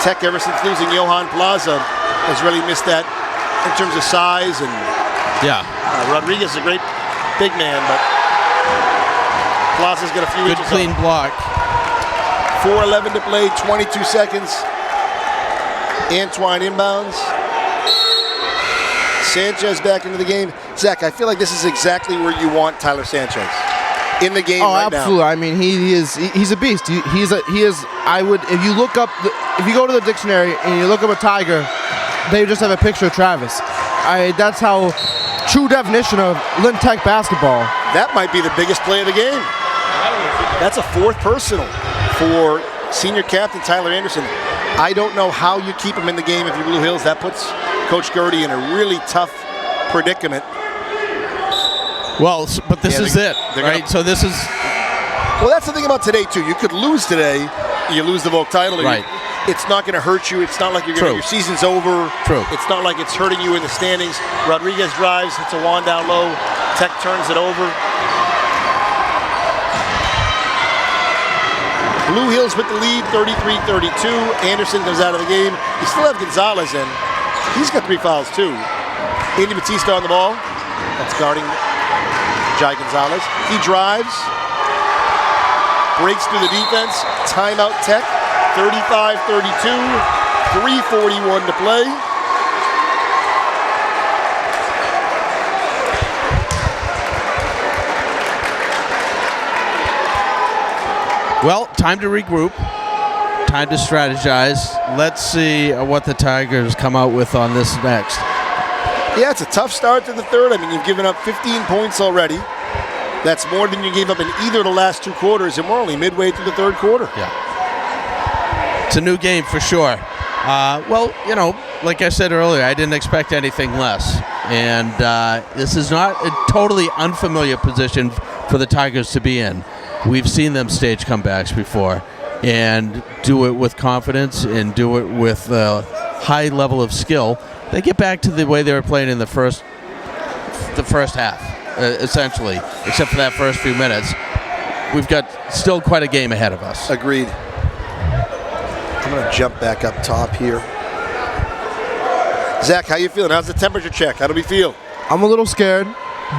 Tech, ever since losing Johan Plaza, has really missed that in terms of size. And Rodriguez is a great big man, but Plaza's got a few good inches clean up. block. 4:11 to play, 22 seconds. Antoine inbounds. Sanchez back into the game. Zach, I feel like this is exactly where you want Tyler Sanchez in the game right now. Oh, absolutely. I mean, he's a beast. He is. I would, if you look up, if you go to the dictionary and you look up a Tiger, they just have a picture of Travis. That's how true definition of Lynn Tech basketball. That might be the biggest play of the game. That's a 4th personal for senior captain Tyler Anderson. I don't know how you keep him in the game if you're Blue Hills. That puts Coach Gertie in a really tough predicament. Well, but this is it, right? So this is... Well, that's the thing about today, too. You could lose today. You lose the Voc title. Right. It's not going to hurt you. It's not like your season's over. True. It's not like it's hurting you in the standings. Rodriguez drives, hits a wand down low. Tech turns it over. Blue Hills with the lead, 33-32. Anderson goes out of the game. You still have Gonzalez in. He's got 3 fouls, too. Andy Batista on the ball. That's guarding Jai Gonzalez. He drives. Breaks through the defense. Timeout Tech. 35-32. 3:41 to play. Well, time to regroup. Time to strategize. Let's see what the Tigers come out with on this next. Yeah, it's a tough start to the third. I mean, you've given up 15 points already. That's more than you gave up in either of the last 2 quarters, and we're only midway through the third quarter. Yeah. It's a new game for sure. Well, like I said earlier, I didn't expect anything less. And this is not a totally unfamiliar position for the Tigers to be in. We've seen them stage comebacks before and do it with confidence and do it with a high level of skill. They get back to the way they were playing in the first half, essentially, except for that first few minutes. We've got still quite a game ahead of us. Agreed. I'm going to jump back up top here. Zach, how you feeling? How's the temperature check? How do we feel? I'm a little scared,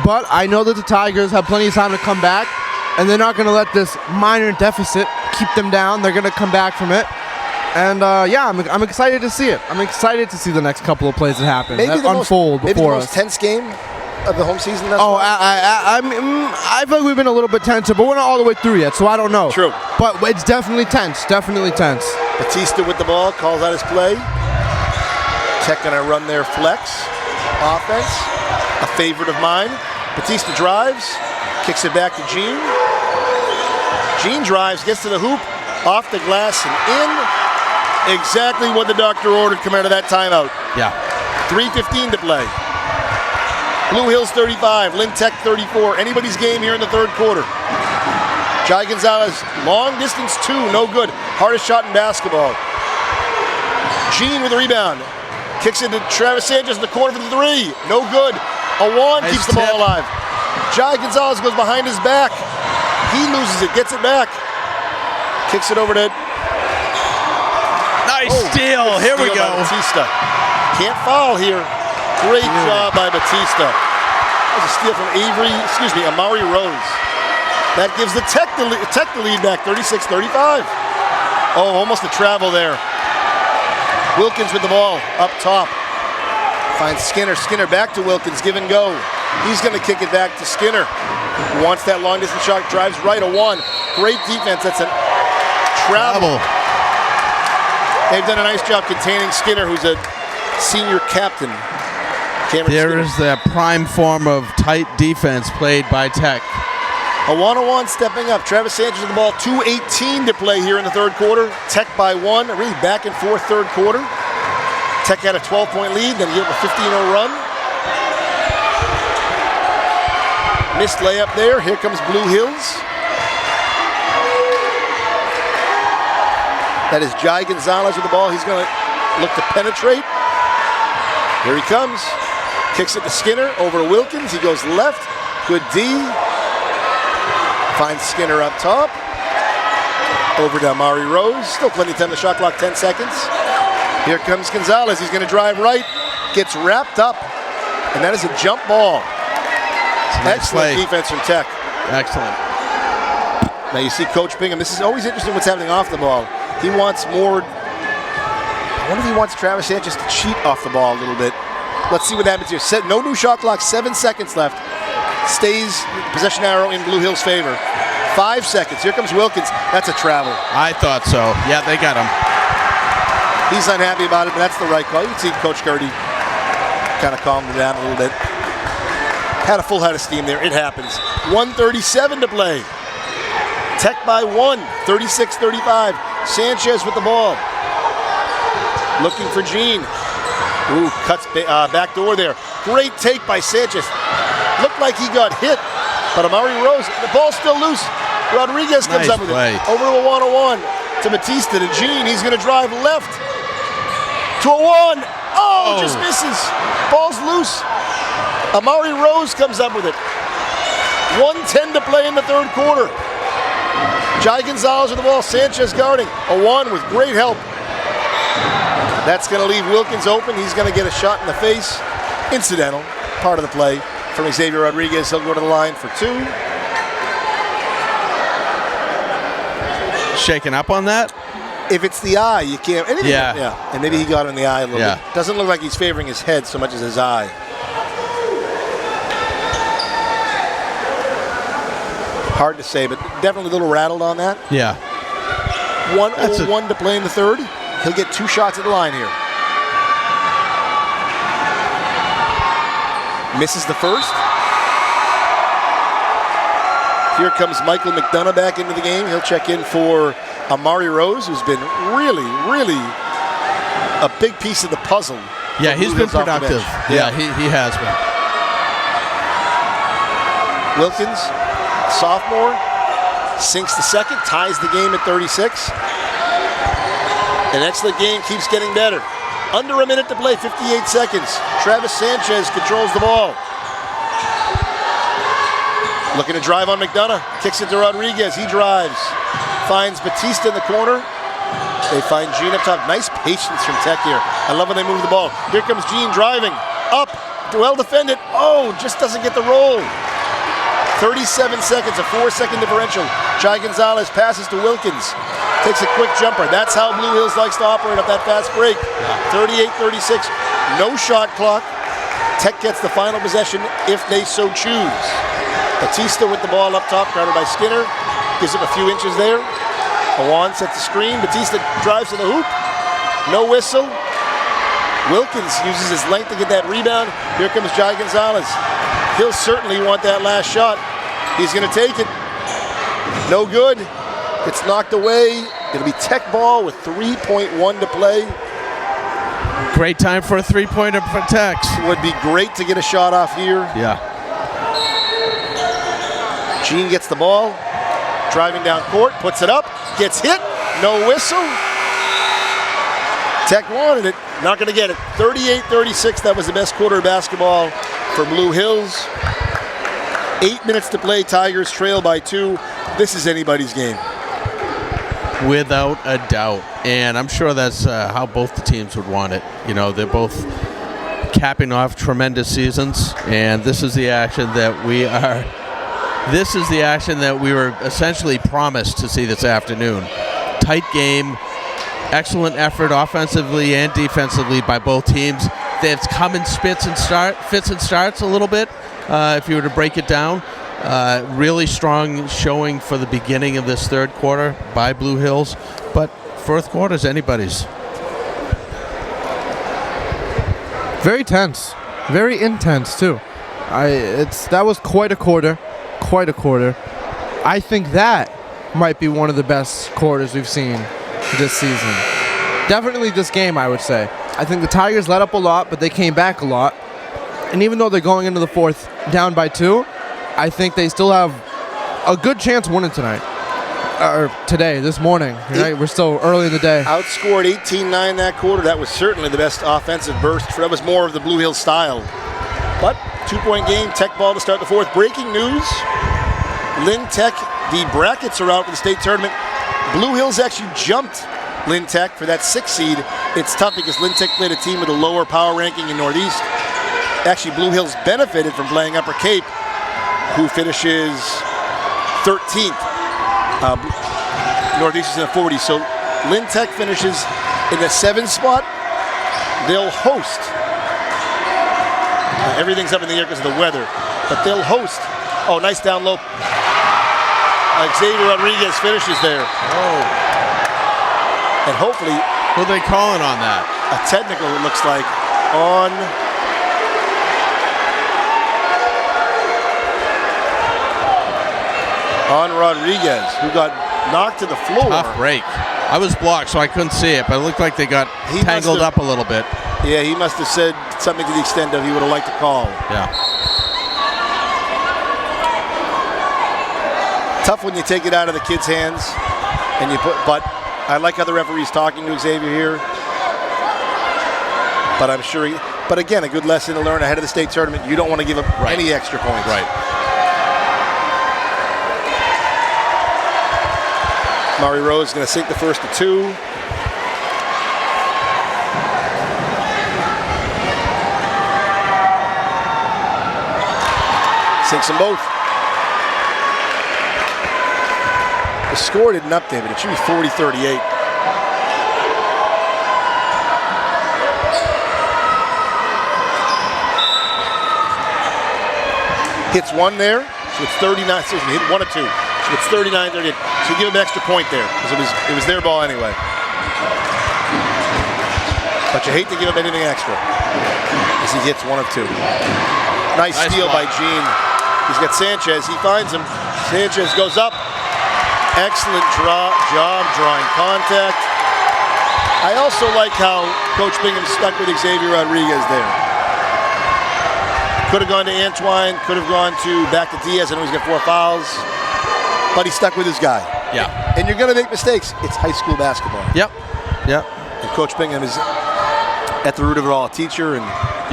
but I know that the Tigers have plenty of time to come back, and they're not going to let this minor deficit keep them down. They're going to come back from it. And, I'm excited to see it. I'm excited to see the next couple of plays that happen, that unfold before us. Maybe the most tense game of the home season thus far? I feel like we've been a little bit tenser, but we're not all the way through yet, so I don't know. True. But it's definitely tense, definitely tense. Batista with the ball, calls out his play. Tech going to run their flex offense, a favorite of mine. Batista drives, kicks it back to Gene. Gene drives, gets to the hoop, off the glass and in. Exactly what the doctor ordered come out of that timeout. Yeah. 3:15 to play. Blue Hills 35, Lynn Tech 34. Anybody's game here in the third quarter. Jai Gonzalez, long distance 2, no good. Hardest shot in basketball. Gene with the rebound. Kicks it to Travis Sanchez in the corner for the 3. No good. Awan Nice keeps the ball alive. Jai Gonzalez goes behind his back. He loses it, gets it back. Kicks it over to... Nice steal. Here we go. Batista. Can't foul here. Great job by Batista. That was a steal from Amari Rose. That gives the Tech the lead back, 36-35. Oh, almost a travel there. Wilkins with the ball up top. Finds Skinner. Skinner back to Wilkins. Give and go. He's going to kick it back to Skinner. Wants that long distance shot. Drives right, a 1. Great defense. That's a travel. They've done a nice job containing Skinner, who's a senior captain. There is that prime form of tight defense played by Tech. A 1-on-1 stepping up. Travis Sanchez with the ball. 2:18 to play here in the third quarter. Tech by 1. A really back and forth third quarter. Tech had a 12-point lead, then gave up a 15-0 run. Missed layup there. Here comes Blue Hills. That is Jai Gonzalez with the ball. He's going to look to penetrate. Here he comes. Kicks it to Skinner. Over to Wilkins. He goes left. Good D. Finds Skinner up top. Over to Amari Rose. Still plenty of time. The shot clock, 10 seconds. Here comes Gonzalez. He's going to drive right. Gets wrapped up. And that is a jump ball. Excellent defense from Tech. Excellent. Now you see Coach Bingham. This is always interesting what's happening off the ball. He wants more. I wonder if he wants Travis Sanchez to cheat off the ball a little bit. Let's see what happens here. No new shot clock. 7 seconds left. Stays possession arrow in Blue Hills' favor. 5 seconds. Here comes Wilkins. That's a travel. I thought so. Yeah, they got him. He's unhappy about it, but that's the right call. You can see Coach Gertie kind of calmed him down a little bit. Had a full head of steam there. It happens. 1:37 to play. Tech by 1. 36-35. Sanchez with the ball. Looking for Gene. Ooh, cuts back door there. Great take by Sanchez. Looked like he got hit, but Amari Rose, the ball's still loose. Rodriguez comes up with it. Over to a 1-on-1 to Batista, to Gene. He's going to drive left to a 1. Oh, just misses. Ball's loose. Amari Rose comes up with it. 1:10 to play in the third quarter. Jai Gonzalez with the ball. Sanchez guarding. A 1 with great help. That's going to leave Wilkins open. He's going to get a shot in the face. Incidental. Part of the play from Xavier Rodriguez. He'll go to the line for 2. Shaken up on that? If it's the eye, you can't. Yeah. And maybe he got in the eye a little bit. Doesn't look like he's favoring his head so much as his eye. Hard to say, but definitely a little rattled on that. Yeah. 1:01 to play in the third. He'll get 2 shots at the line here. Misses the first. Here comes Michael McDonough back into the game. He'll check in for Amari Rose, who's been really, really a big piece of the puzzle. Yeah, he's been productive. Yeah, he has been. Wilkins, sophomore, sinks the second, ties the game at 36. An excellent game, keeps getting better. Under a minute to play, 58 seconds. Travis Sanchez controls the ball. Looking to drive on McDonough. Kicks it to Rodriguez. He drives. Finds Batista in the corner. They find Gene up top. Nice patience from Tech here. I love when they move the ball. Here comes Gene driving. Up. Well defended. Oh, just doesn't get the roll. 37 seconds, a 4-second differential. Jai Gonzalez passes to Wilkins. Takes a quick jumper. That's how Blue Hills likes to operate up that fast break. 38-36. No shot clock. Tech gets the final possession if they so choose. Batista with the ball up top, guarded by Skinner. Gives him a few inches there. Awan sets the screen. Batista drives to the hoop. No whistle. Wilkins uses his length to get that rebound. Here comes Jai Gonzalez. He'll certainly want that last shot. He's going to take it. No good. It's knocked away. It'll be Tech ball with 3.1 to play. Great time for a three-pointer for Tech. Would be great to get a shot off here. Yeah. Gene gets the ball, driving down court, puts it up, gets hit, no whistle. Tech wanted it, not going to get it. 38-36, that was the best quarter of basketball for Blue Hills. 8 minutes to play, Tigers trail by 2. This is anybody's game. Without a doubt. And I'm sure that's how both the teams would want it. You know, they're both capping off tremendous seasons, and this is the action that we were essentially promised to see this afternoon. Tight game, excellent effort offensively and defensively by both teams. They've come in fits and starts a little bit, if you were to break it down. Really strong showing for the beginning of this third quarter by Blue Hills, but fourth quarter is anybody's. Very tense, very intense too. That was quite a quarter. I think that might be one of the best quarters we've seen this season. Definitely this game, I would say. I think the Tigers let up a lot, but they came back a lot. And even though they're going into the fourth down by 2, I think they still have a good chance winning tonight. Or today, this morning. Right? We're still early in the day. Outscored 18-9 that quarter. That was certainly the best offensive burst. That was more of the Blue Hills style. But 2-point game, Tech ball to start the fourth. Breaking news, Lynn Tech, the brackets are out for the state tournament. Blue Hills actually jumped Lynn Tech for that 6th seed. It's tough because Lynn Tech played a team with a lower power ranking in Northeast. Actually, Blue Hills benefited from playing Upper Cape, who finishes 13th. Northeast is in the 40s. So Lynn Tech finishes in the 7th spot. They'll host. Everything's up in the air because of the weather, but they'll host. Oh, nice down low. Xavier Rodriguez finishes there. Oh. And hopefully... Who are they calling on that? A technical, it looks like, on... Rodriguez, who got knocked to the floor. Tough break. I was blocked, so I couldn't see it, but it looked like they got tangled up a little bit. Yeah, he must have said something to the extent of he would have liked to call. Yeah. Tough when you take it out of the kid's hands, and but I like how the referee's talking to Xavier here. But I'm sure but again, a good lesson to learn ahead of the state tournament. You don't want to give up any extra points. Right. Mari Rose is going to sink the first to 2. Sinks them both. The score didn't update, but it should be 40-38. Hits one there, so it's 39. So he hit 1 of 2. It's 39-38. So you give him an extra point there because it was their ball anyway. But you hate to give him anything extra as he hits 1 of 2. Nice steal by Gene. He's got Sanchez. He finds him. Sanchez goes up. Excellent job drawing contact. I also like how Coach Bingham stuck with Xavier Rodriguez there. Could have gone to Antoine. Could have gone back to Diaz. I know he's got 4 fouls. But he stuck with his guy. Yeah. And you're going to make mistakes. It's high school basketball. Yep. And Coach Bingham is at the root of it all, a teacher, and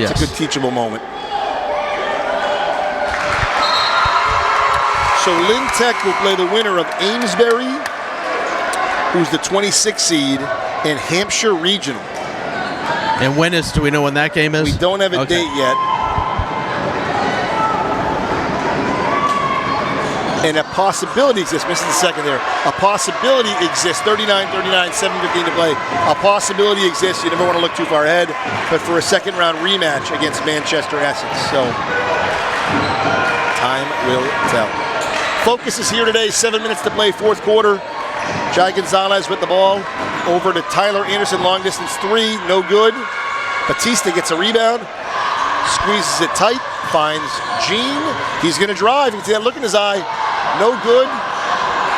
it's a good teachable moment. So Lynn Tech will play the winner of Amesbury, who's the 26th seed, and Hampshire Regional. And do we know when that game is? We don't have a date yet. And a possibility exists. Missing the second there. A possibility exists. 39-39, 7:15 to play. A possibility exists. You never want to look too far ahead. But for a second round rematch against Manchester Essex. So time will tell. Focus is here today. 7 minutes to play, 4th quarter. Jai Gonzalez with the ball. Over to Tyler Anderson, long distance 3. No good. Batista gets a rebound. Squeezes it tight. Finds Gene. He's going to drive. You can see that look in his eye. No good.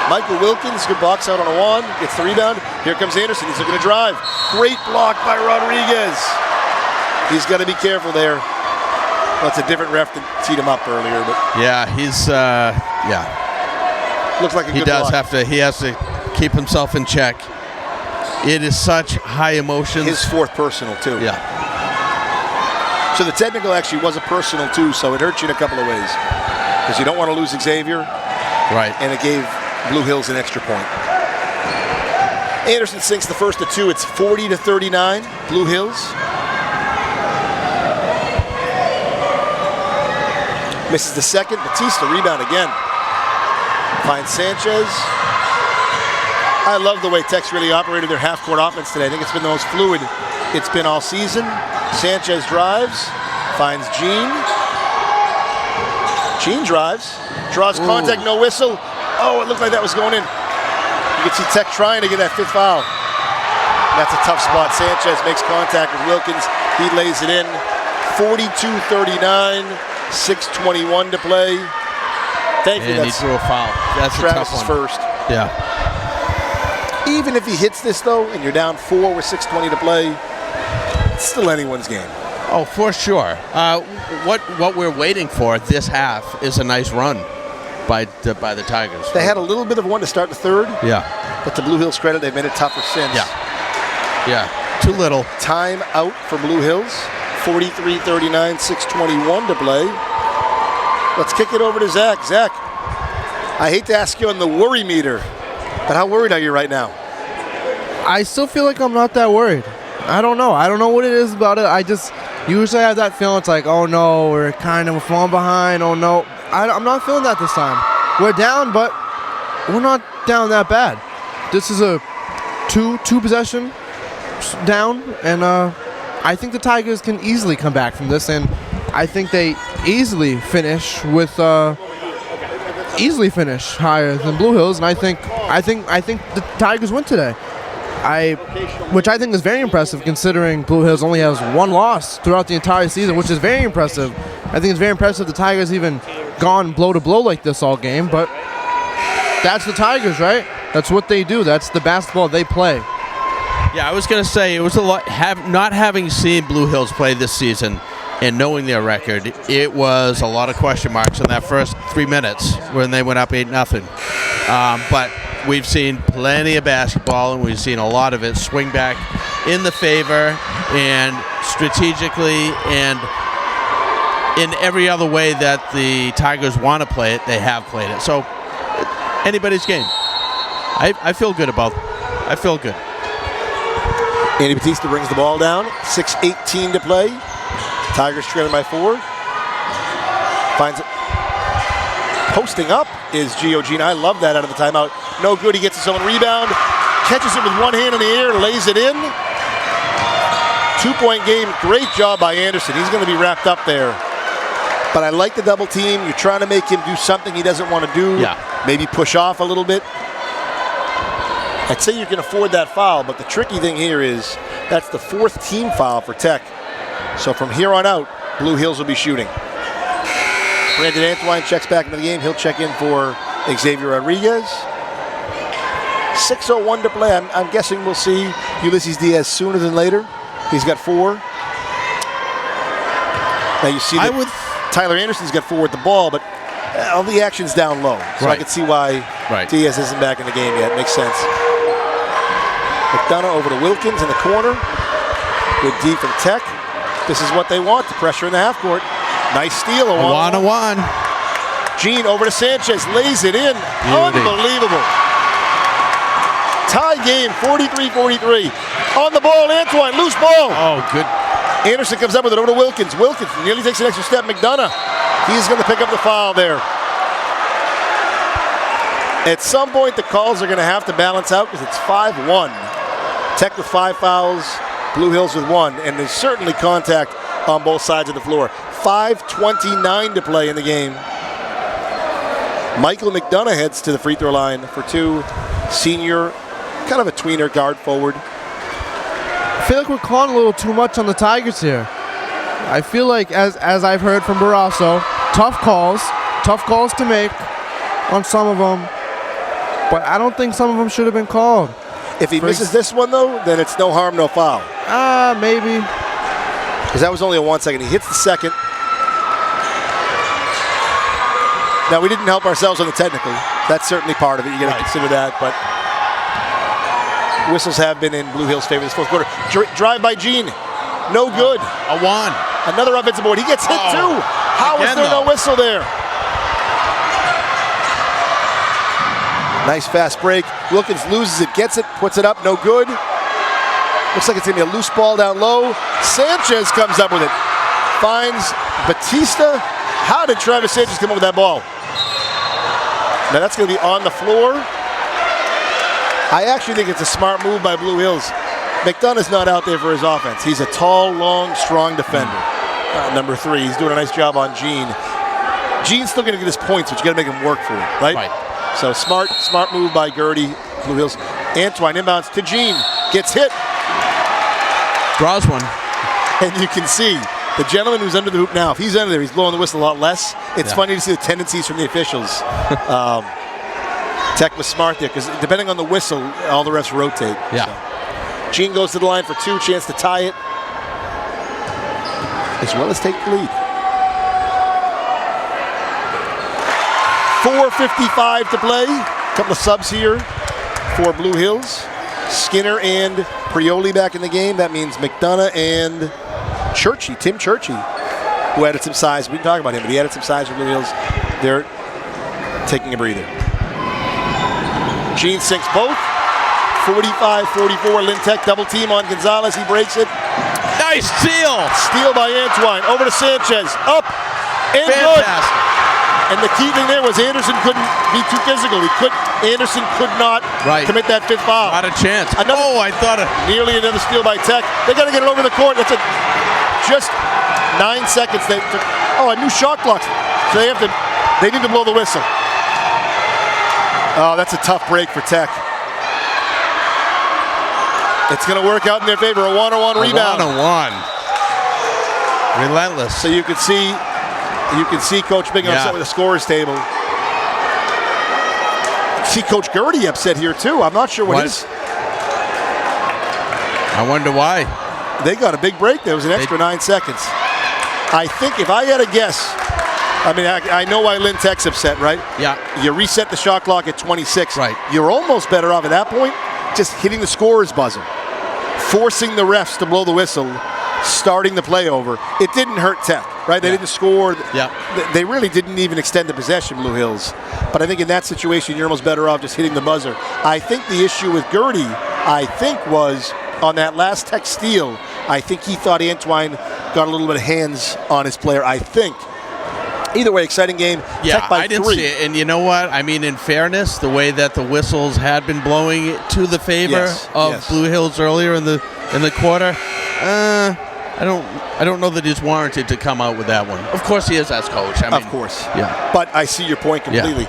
Michael Wilkins, good box out on a 1. Gets the rebound. Here comes Anderson. He's looking to drive. Great block by Rodriguez. He's got to be careful there. Well, it's a different ref that teed him up earlier. But yeah, he's, looks like a good block. He has to keep himself in check. It is such high emotions. His 4th personal, too. Yeah. So the technical actually was a personal, too, so it hurt you in a couple of ways. Because you don't want to lose Xavier. Right. And it gave Blue Hills an extra point. Anderson sinks the first of 2. It's 40-39, Blue Hills. Misses the second. Batista rebound again. Finds Sanchez. I love the way Tech's really operated their half-court offense today. I think it's been the most fluid it's been all season. Sanchez drives. Finds Gene. Gene drives. Draws contact, no whistle. Oh, it looked like that was going in. You can see Tech trying to get that 5th foul. That's a tough spot. Sanchez makes contact with Wilkins. He lays it in. 42-39, 6:21 to play. Thankfully, he drew a foul. That's Travis a tough one. First. Yeah. Even if he hits this, though, and you're down 4 with 6:20 to play, it's still anyone's game. Oh, for sure. What we're waiting for this half is a nice run by the Tigers. They had a little bit of one to start the 3rd. Yeah. But to Blue Hills' credit, they've made it tougher since. Yeah. Too little. Time out for Blue Hills. 43-39, 6:21 to play. Let's kick it over to Zach. Zach, I hate to ask you on the worry meter, but how worried are you right now? I still feel like I'm not that worried. I don't know. I don't know what it is about it. I just usually have that feeling. It's like, oh no, we're kind of falling behind. Oh no. I'm not feeling that this time. We're down, but we're not down that bad. This is a two possession down, and I think the Tigers can easily come back from this, and I think they easily finish higher than Blue Hills, and I think the Tigers win today. Which I think is very impressive considering Blue Hills only has 1 loss throughout the entire season, which is very impressive. I think it's very impressive the Tigers even gone blow to blow like this all game, but that's the Tigers, right? That's what they do. That's the basketball they play. Yeah, I was going to say it was a lot. Not having seen Blue Hills play this season and knowing their record, it was a lot of question marks in that first 3 minutes when they went up 8-0. But we've seen plenty of basketball, and we've seen a lot of it swing back in the favor, and strategically and in every other way that the Tigers want to play it, they have played it. So anybody's game. I feel good about it. I feel good. Andy Batista brings the ball down. 6:18 to play. Tigers trailing by 4. Finds it. Posting up is Gio Gina. I love that out of the timeout. No good. He gets his own rebound. Catches it with one hand in the air. Lays it in. 2-point game. Great job by Anderson. He's going to be wrapped up there. But I like the double team. You're trying to make him do something he doesn't want to do. Yeah. maybe push off a little bit. I'd say you can afford that foul, but the tricky thing here is that's the 4th team foul for Tech. So from here on out, Blue Hills will be shooting. Brandon Antwine checks back into the game. He'll check in for Xavier Rodriguez. 6:01 to play. I'm guessing we'll see Ulysses Diaz sooner than later. He's got 4. Now you see that Tyler Anderson's got 4 with the ball, but all the action's down low. So I can see why Diaz isn't back in the game yet. Makes sense. McDonough over to Wilkins in the corner. Good D from Tech. This is what they want, the pressure in the half court. Nice steal. A one. Jean over to Sanchez, lays it in. Beauty. Unbelievable. Tie game, 43-43. On the ball, Antwine, loose ball. Oh, good. Anderson comes up with it over to Wilkins. Wilkins nearly takes an extra step. McDonough, he's going to pick up the foul there. At some point, the calls are going to have to balance out because it's 5-1. Tech with 5 fouls, Blue Hills with 1, and there's certainly contact on both sides of the floor. 5:29 to play in the game. Michael McDonough heads to the free throw line for 2. Senior, kind of a tweener guard forward. I feel like we're calling a little too much on the Tigers here. I feel like, as I've heard from Barrasso, tough calls to make on some of them, but I don't think some of them should have been called. If he misses this one, though, then it's no harm, no foul. Maybe. Because that was only a 1 second. He hits the second. Now, we didn't help ourselves on the technical. That's certainly part of it. You got to consider that. But whistles have been in Blue Hills' favor this 4th quarter. Drive by Jean. No good. A 1. Another offensive board. He gets hit, too. How is there no whistle there? Nice fast break. Wilkins loses it, gets it, puts it up, no good. Looks like it's going to be a loose ball down low. Sanchez comes up with it. Finds Batista. How did Travis Sanchez come up with that ball? Now that's going to be on the floor. I actually think it's a smart move by Blue Hills. McDonough's not out there for his offense. He's a tall, long, strong defender. Number 3, he's doing a nice job on Jean. Jean's still going to get his points, but you got to make him work for it, right? So smart move by Gertie, Blue Hills. Antwine inbounds to Jean, gets hit. Draws one. And you can see the gentleman who's under the hoop now, if he's under there, he's blowing the whistle a lot less. It's funny to see the tendencies from the officials. Tech was smart there because depending on the whistle, all the refs rotate. Yeah. So. Jean goes to the line for 2, chance to tie it, as well as take the lead. 4:55 to play. A couple of subs here for Blue Hills. Skinner and Prioli back in the game. That means McDonough and Tim Churchy, who added some size. We can talk about him, but he added some size for Blue Hills. They're taking a breather. Jean sinks both. 45-44, Lynn Tech double team on Gonzalez. He breaks it. Nice steal. Steal by Antwine. Over to Sanchez. Up and good. And the key thing there was Anderson couldn't be too physical. Anderson could not commit that 5th foul. Not a chance. I thought nearly another steal by Tech. They got to get it over the court. That's just 9 seconds. They took, a new shot clock. So they need to blow the whistle. Oh, that's a tough break for Tech. It's going to work out in their favor. A one-on-one rebound. One-on-one. Relentless. So you can see Coach Bing upset with the scorers table. See Coach Gertie upset here too. I'm not sure what his. I wonder why. They got a big break. There was an extra 9 seconds. I think if I had a guess, I know why Lynn Tech's upset, right? Yeah. You reset the shot clock at 26. Right. You're almost better off at that point just hitting the scorer's buzzer, forcing the refs to blow the whistle, starting the play over. It didn't hurt Tech, right? They didn't score. Yeah. They really didn't even extend the possession, Blue Hills. But I think in that situation, you're almost better off just hitting the buzzer. I think the issue with Gertie, was on that last Tech steal, I think he thought Antwine got a little bit of hands on his player, I think. Either way, exciting game. Yeah, Tech by I didn't 3. see it. And you know what? In fairness, the way that the whistles had been blowing to the favor of Blue Hills earlier in the quarter, I don't know that he's warranted to come out with that one. Of course he is as coach. Of course. Yeah. But I see your point completely.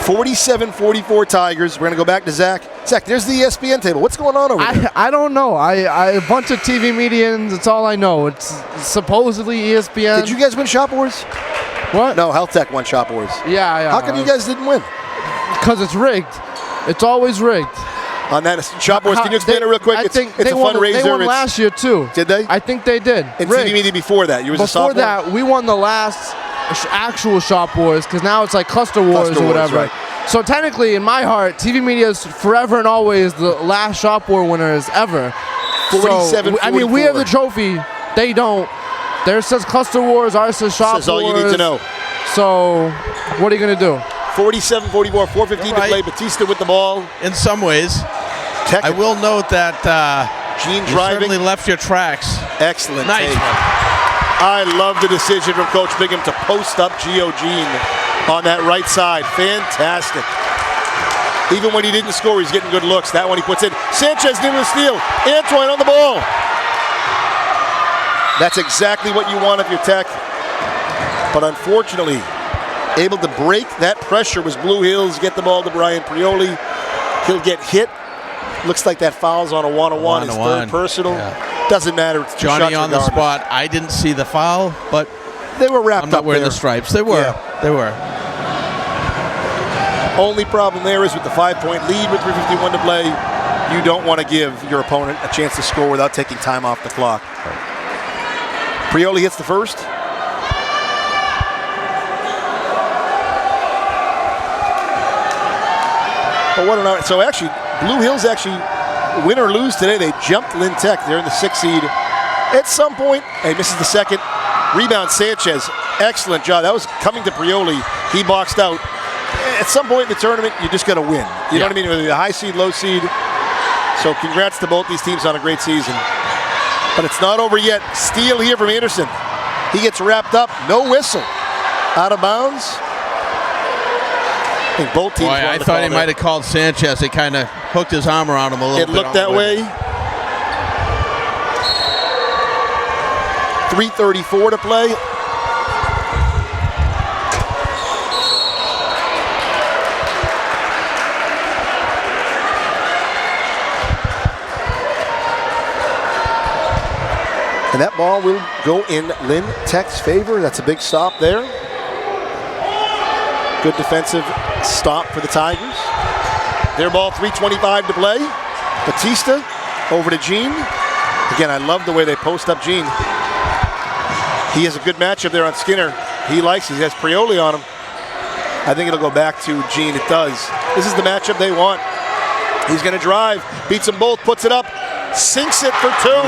47-44 Tigers. We're going to go back to Zach. Zach, there's the ESPN table. What's going on over there? I don't know. I a bunch of TV medians. It's all I know. It's supposedly ESPN. Did you guys win Shop Wars? What? No, Health Tech won Shop Wars. Yeah. How come you guys didn't win? Because it's rigged. It's always rigged. On that Shop Wars, can you explain it real quick? I think it's a fundraiser. They won last year too. Did they? I think they did. And rigged. TV media before that, you was a sophomore? Before that, we won the last actual Shop Wars because now it's like Cluster Wars or whatever. Right. So technically, in my heart, TV media is forever and always the last Shop War winners ever. 47-44. I mean, we have the trophy. They don't. Theirs says Cluster Wars. Ours says Shop Wars. That's all you need to know. So, what are you going to do? 47-44, 4:15 to play. Batista with the ball. In some ways, Tech, I will note that Gene you driving. certainly left your tracks. Excellent. Nice. Take. I love the decision from Coach Bingham to post up Gio Gene on that right side. Fantastic. Even when he didn't score, he's getting good looks. That one he puts in. Sanchez in with the steal. Antoine on the ball. That's exactly what you want of your Tech. But unfortunately, able to break that pressure was Blue Hills. Get the ball to Brian Prioli. He'll get hit. Looks like that foul's on a one-on-one. His third personal. Yeah. Doesn't matter. It's two Johnny shots on the spot. I didn't see the foul, but they were wrapped up. I'm not wearing there. the stripes. They were. Yeah. They were. Only problem there is with the 5-point lead with 3:51 to play, you don't want to give your opponent a chance to score without taking time off the clock. Prioli hits the first. But what an so actually, Blue Hills actually win or lose today. They jumped Lynn Tech. They're in the 6th seed. At some point, he misses the second. Rebound Sanchez. Excellent job. That was coming to Prioli. He boxed out. At some point in the tournament, you just got to win. You know what I mean? Whether you're a high seed, low seed. So congrats to both these teams on a great season. But it's not over yet. Steal here from Anderson. He gets wrapped up. No whistle. Out of bounds. I think both teams. Boy, I thought he might have called Sanchez. He kind of hooked his arm around him a little bit. It looked that way. 3:34 to play. And that ball will go in Lynn Tech's favor. That's a big stop there. Good defensive stop for the Tigers. Their ball, 3:25 to play. Batista over to Gene. Again, I love the way they post up Gene. He has a good matchup there on Skinner. He likes it. He has Prioli on him. I think it'll go back to Gene. It does. This is the matchup they want. He's going to drive. Beats them both. Puts it up. Sinks it for two.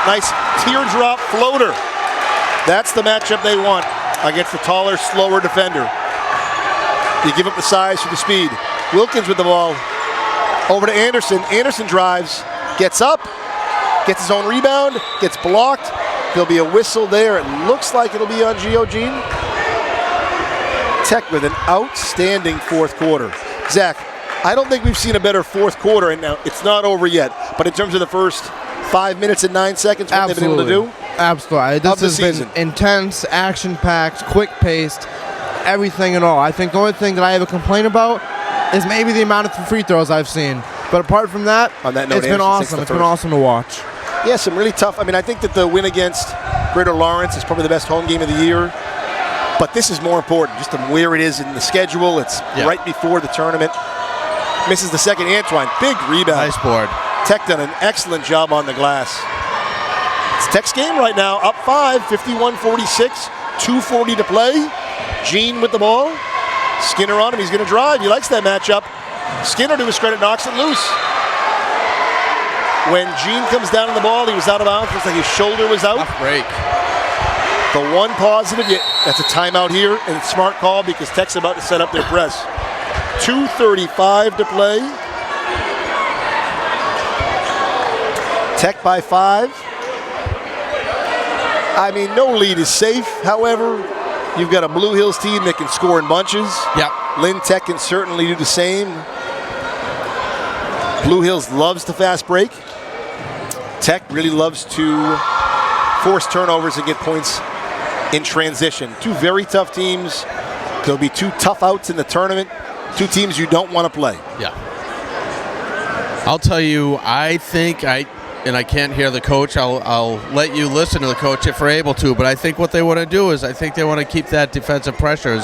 Nice teardrop floater. That's the matchup they want against the taller, slower defender. You give up the size for the speed. Wilkins with the ball. Over to Anderson. Anderson drives. Gets up. Gets his own rebound. Gets blocked. There'll be a whistle there. It looks like it'll be on Gio Gene. Tech with an outstanding fourth quarter. Zach, I don't think we've seen a better fourth quarter, and now it's not over yet. But in terms of the first 5 minutes and 9 seconds, what they've been able to do? Absolutely. This has been intense, action-packed, quick-paced, everything and all. I think the only thing that I have a complaint about is maybe the amount of free throws I've seen. But apart from that, it's been awesome. It's been awesome to watch. Yeah, some really tough. I mean, I think that the win against Greater Lawrence is probably the best home game of the year. But this is more important, just where it is in the schedule. It's right before the tournament. Misses the second. Antoine, big rebound. Nice board. Tech done an excellent job on the glass. It's Tech's game right now, up 5, 51-46, 2:40 to play. Gene with the ball. Skinner on him, he's gonna drive. He likes that matchup. Skinner, to his credit, knocks it loose. When Gene comes down on the ball, he was out of bounds. Looks like his shoulder was out. Tough break. The one positive, that's a timeout here, and it's a smart call because Tech's about to set up their press. 2:35 to play. Tech by 5. I mean, no lead is safe. However, you've got a Blue Hills team that can score in bunches. Yep. Lynn Tech can certainly do the same. Blue Hills loves to fast break. Tech really loves to force turnovers and get points in transition. Two very tough teams. There'll be 2 tough outs in the tournament. Two teams you don't want to play. Yeah. I'll tell you, I think and I can't hear the coach. I'll let you listen to the coach if we're able to, but I think what they want to do is I think they want to keep that defensive pressure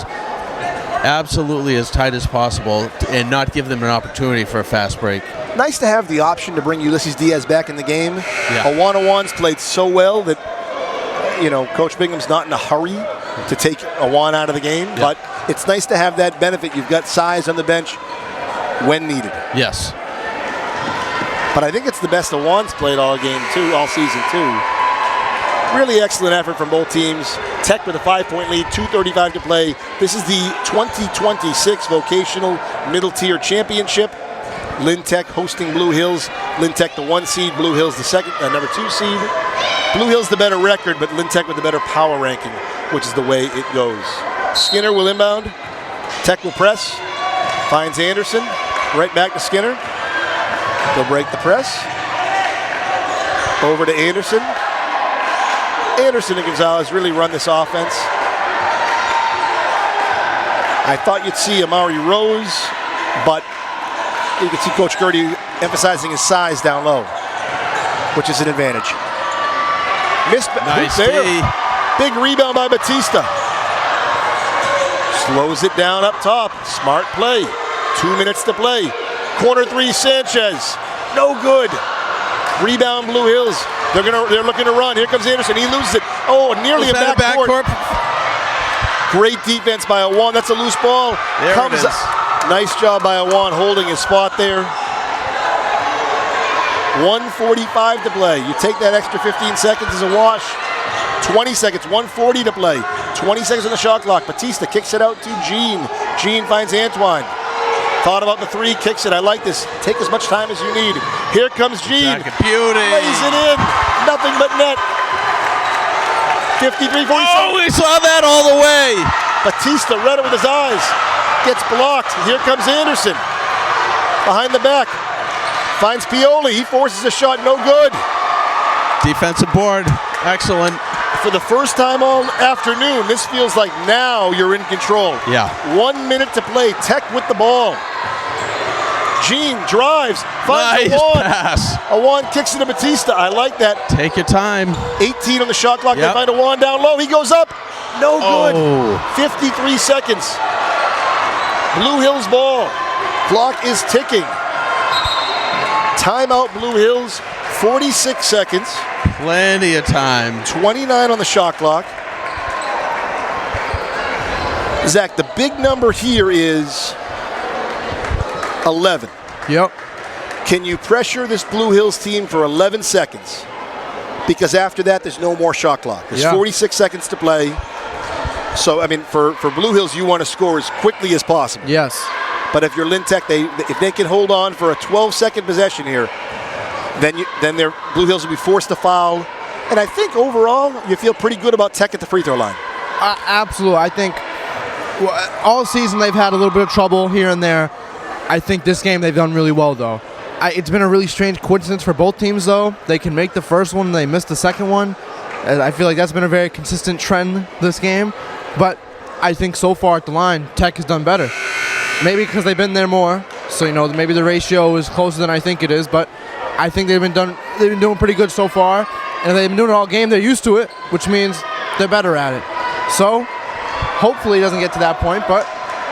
absolutely as tight as possible and not give them an opportunity for a fast break. Nice to have the option to bring Ulysses Diaz back in the game. Yeah. Awan-Awan's played so well that, Coach Bingham's not in a hurry to take Awan out of the game, but it's nice to have that benefit. You've got size on the bench when needed. Yes. But I think it's the best Awan's played all season too. Really excellent effort from both teams. Tech with a 5-point lead, 2:35 to play. This is the 2026 Vocational Middle Tier Championship. Lynn Tech hosting Blue Hills. Lynn Tech the 1 seed, Blue Hills the number 2 seed. Blue Hills the better record, but Lynn Tech with the better power ranking, which is the way it goes. Skinner will inbound. Tech will press. Finds Anderson. Right back to Skinner. They'll break the press. Over to Anderson. Anderson and Gonzalez really run this offense. I thought you'd see Amari Rose, but you can see Coach Gertie emphasizing his size down low, which is an advantage. Nice there. D. Big rebound by Batista. Slows it down up top. Smart play. 2 minutes to play. Corner three, Sanchez. No good. Rebound, Blue Hills. They're looking to run. Here comes Anderson. He loses it. Oh, nearly a backcourt. Great defense by Awan. That's a loose ball. There it is. Nice job by Awan holding his spot there. 1:45 to play. You take that extra 15 seconds as a wash. 20 seconds, 1:40 to play. 20 seconds on the shot clock. Batista kicks it out to Gene. Gene finds Antoine. Thought about the three, kicks it. I like this. Take as much time as you need. Here comes Gene. Beauty. Lays it in. Nothing but net. 53-47. Oh, we saw that all the way. Batista read it with his eyes. Gets blocked. Here comes Anderson. Behind the back. Finds Pioli. He forces a shot. No good. Defensive board. Excellent. For the first time all afternoon, this feels like now you're in control. Yeah. 1 minute to play. Tech with the ball. Gene drives. Finds Nice Awan. pass. Awan kicks it to Batista. I like that. Take your time. 18 on the shot clock. Yep. They find Awan down low. He goes up. No good. Oh. 53 seconds. Blue Hills ball. Clock is ticking. Timeout, Blue Hills. 46 seconds. Plenty of time. 29 on the shot clock. Zach, the big number here is 11. Yep. Can you pressure this Blue Hills team for 11 seconds? Because after that, there's no more shot clock. There's 46 seconds to play. So, I mean, for Blue Hills, you want to score as quickly as possible. Yes. But if you're Lynn Tech, if they can hold on for a 12-second possession here, then their Blue Hills will be forced to foul. And I think overall, you feel pretty good about Tech at the free throw line. Absolutely. I think all season they've had a little bit of trouble here and there. I think this game they've done really well, though. It's been a really strange coincidence for both teams, though. They can make the first one, and they miss the second one. And I feel like that's been a very consistent trend this game. But I think so far at the line, Tech has done better. Maybe because they've been there more, so maybe the ratio is closer than I think it is. But I think they've been doing pretty good so far, and they've been doing it all game. They're used to it, which means they're better at it. So hopefully it doesn't get to that point, but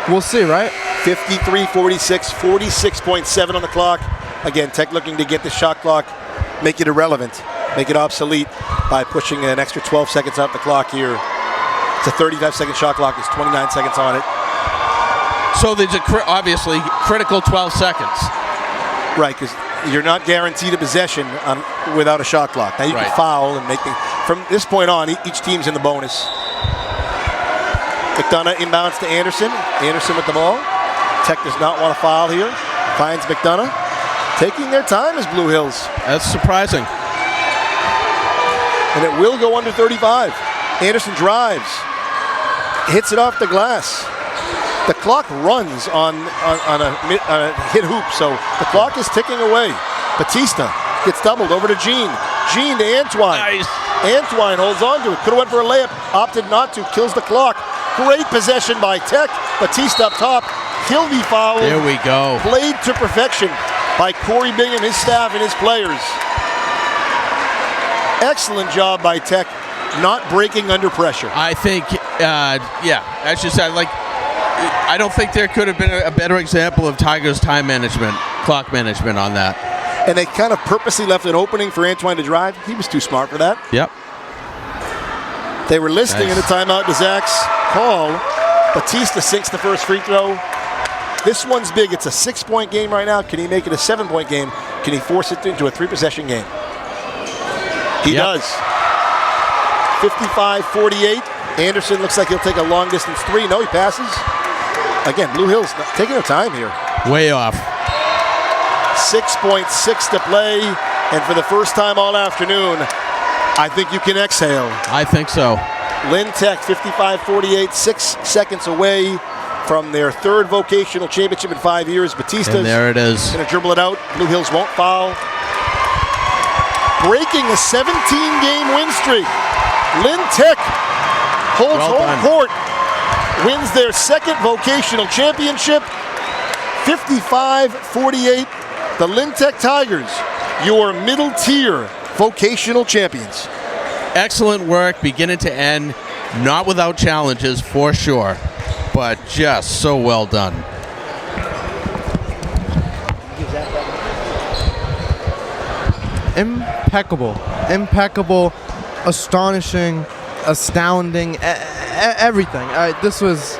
we'll see, right? 53-46, 46.7 on the clock. Again, Tech looking to get the shot clock, make it irrelevant, make it obsolete by pushing an extra 12 seconds off the clock here. It's a 35-second shot clock. There's 29 seconds on it. So there's obviously critical 12 seconds. Right, because you're not guaranteed a possession without a shot clock. Now you can foul and make things. From this point on, each team's in the bonus. McDonough inbounds to Anderson. Anderson with the ball. Tech does not want to foul here. Finds McDonough. Taking their time is Blue Hills. That's surprising. And it will go under 35. Anderson drives. Hits it off the glass. The clock runs on a hit hoop, so the clock is ticking away. Batista gets doubled over to Gene. Gene to Antoine. Nice. Antoine holds on to it. Could have went for a layup. Opted not to. Kills the clock. Great possession by Tech. Batista up top. utility foul. There we go. Played to perfection by Corey Bingham, his staff, and his players. Excellent job by Tech, not breaking under pressure. I think, as you said, I don't think there could have been a better example of Tigers' time management, clock management on that. And they kind of purposely left an opening for Antoine to drive. He was too smart for that. Yep. They were listening in the timeout to Zach's call. Batista sinks the first free throw. This one's big. It's a 6-point game right now. Can he make it a 7-point game? Can he force it into a 3-possession game? He does. 55-48. Anderson looks like he'll take a long-distance three. No, he passes. Again, Blue Hills taking their time here. Way off. 6.6 to play. And for the first time all afternoon, I think you can exhale. I think so. Lynn Tech, 55-48, 6 seconds away from their third vocational championship in 5 years. Batista's And there it is. going to dribble it out. Blue Hills won't foul. Breaking a 17-game win streak. Lynn Tech holds home court, wins their second vocational championship, 55-48. The Lynn Tech Tigers, your middle tier vocational champions. Excellent work, beginning to end. Not without challenges, for sure, but just so well done. Impeccable, astonishing, astounding, everything. This was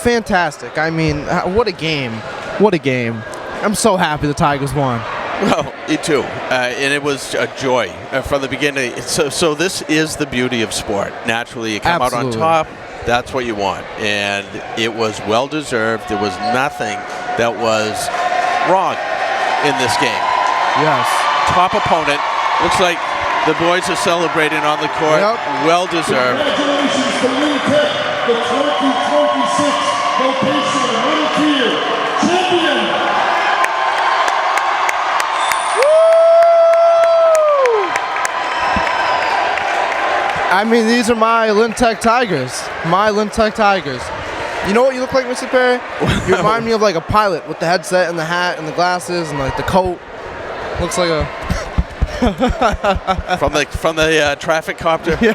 fantastic. I mean, what a game. What a game. I'm so happy the Tigers won. Well, me too. And it was a joy from the beginning. So this is the beauty of sport. Naturally, you come out on top. That's what you want. And it was well-deserved. There was nothing that was wrong in this game. Yes. Top opponent. Looks like the boys are celebrating on the court. Yep. Well-deserved. Congratulations to Lynn Tech, the 2026 Vocational Middle Tier Champion. I mean, these are my Lynn Tech Tigers. My Lynn Tech Tigers. You know what you look like, Mr. Perry? You remind me of like a pilot with the headset and the hat and the glasses and like the coat. Looks like a from the traffic copter. Yeah.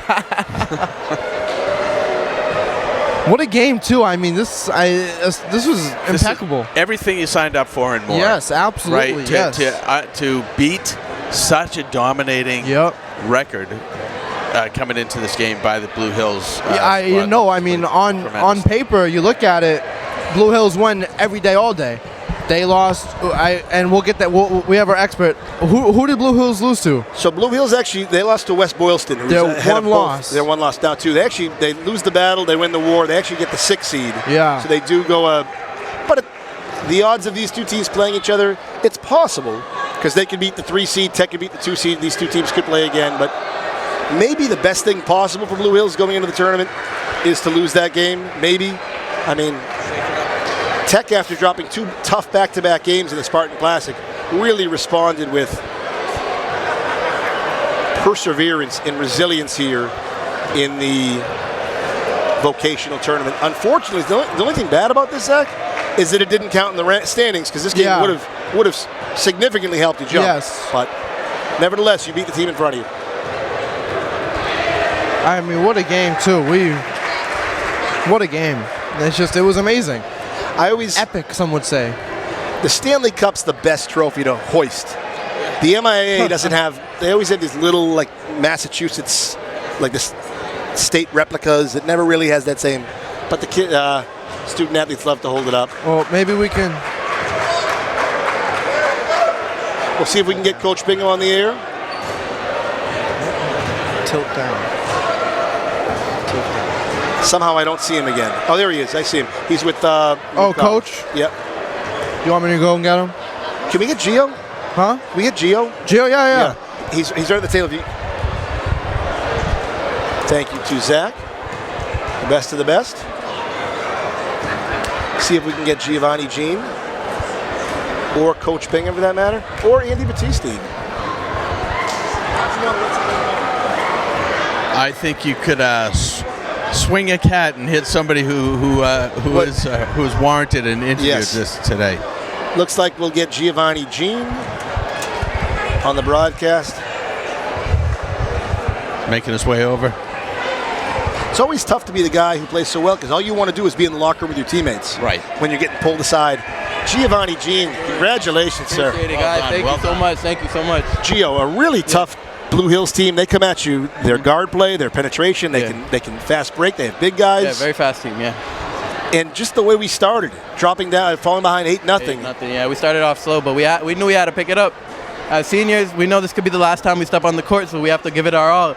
What a game too. I mean, this was impeccable. Everything you signed up for and more. Yes, absolutely. Right. Yes. To beat such a dominating record coming into this game by the Blue Hills. I mean, on paper, you look at it, Blue Hills won every day, all day. They lost, and we'll get that. We have our expert. Who did Blue Hills lose to? So Blue Hills they lost to West Boylston. They're one loss. They're one loss now too. They lose the battle. They win the war. They actually get the 6th seed. Yeah. So they do go. But the odds of these two teams playing each other, it's possible because they could beat the 3 seed. Tech could beat the 2 seed. These two teams could play again, but. Maybe the best thing possible for Blue Hills going into the tournament is to lose that game. Maybe. I mean, Tech, after dropping 2 tough back-to-back games in the Spartan Classic, really responded with perseverance and resilience here in the vocational tournament. Unfortunately, the only thing bad about this, Zach, is that it didn't count in the standings because this game would have significantly helped you jump. Yes. But nevertheless, you beat the team in front of you. I mean, what a game too. What a game. It was amazing. Epic, some would say. The Stanley Cup's the best trophy to hoist. The MIAA doesn't have, they always have these little like Massachusetts, like this state replicas. It never really has that same, but the student athletes love to hold it up. Well, maybe we can. We'll see if we can get Coach Bingham on the air. Tilt down. Somehow I don't see him again. Oh, there he is. I see him. He's with Coach? Yep. You want me to go and get him? Can we get Gio? Huh? Can we get Gio? Gio, yeah. He's right at the table. Thank you to Zach. The best of the best. See if we can get Giovanni Jean. Or Coach Bingham, for that matter. Or Andy Batista even. I think you could swing a cat and hit somebody who is warranted and interviewed this today. Looks like we'll get Giovanni Jean on the broadcast. Making his way over. It's always tough to be the guy who plays so well because all you want to do is be in the locker room with your teammates. Right. When you're getting pulled aside. Giovanni Jean, congratulations, sir. Appreciate it, guys. Thank you so much. Thank you so much. Gio, a really tough Blue Hills team. They come at you. Their guard play, their penetration, they can fast break. They have big guys. Yeah, very fast team, yeah. And just the way we started, dropping down, falling behind 8-0. 8-0, yeah. We started off slow, but we knew we had to pick it up. As seniors, we know this could be the last time we step on the court, so we have to give it our all.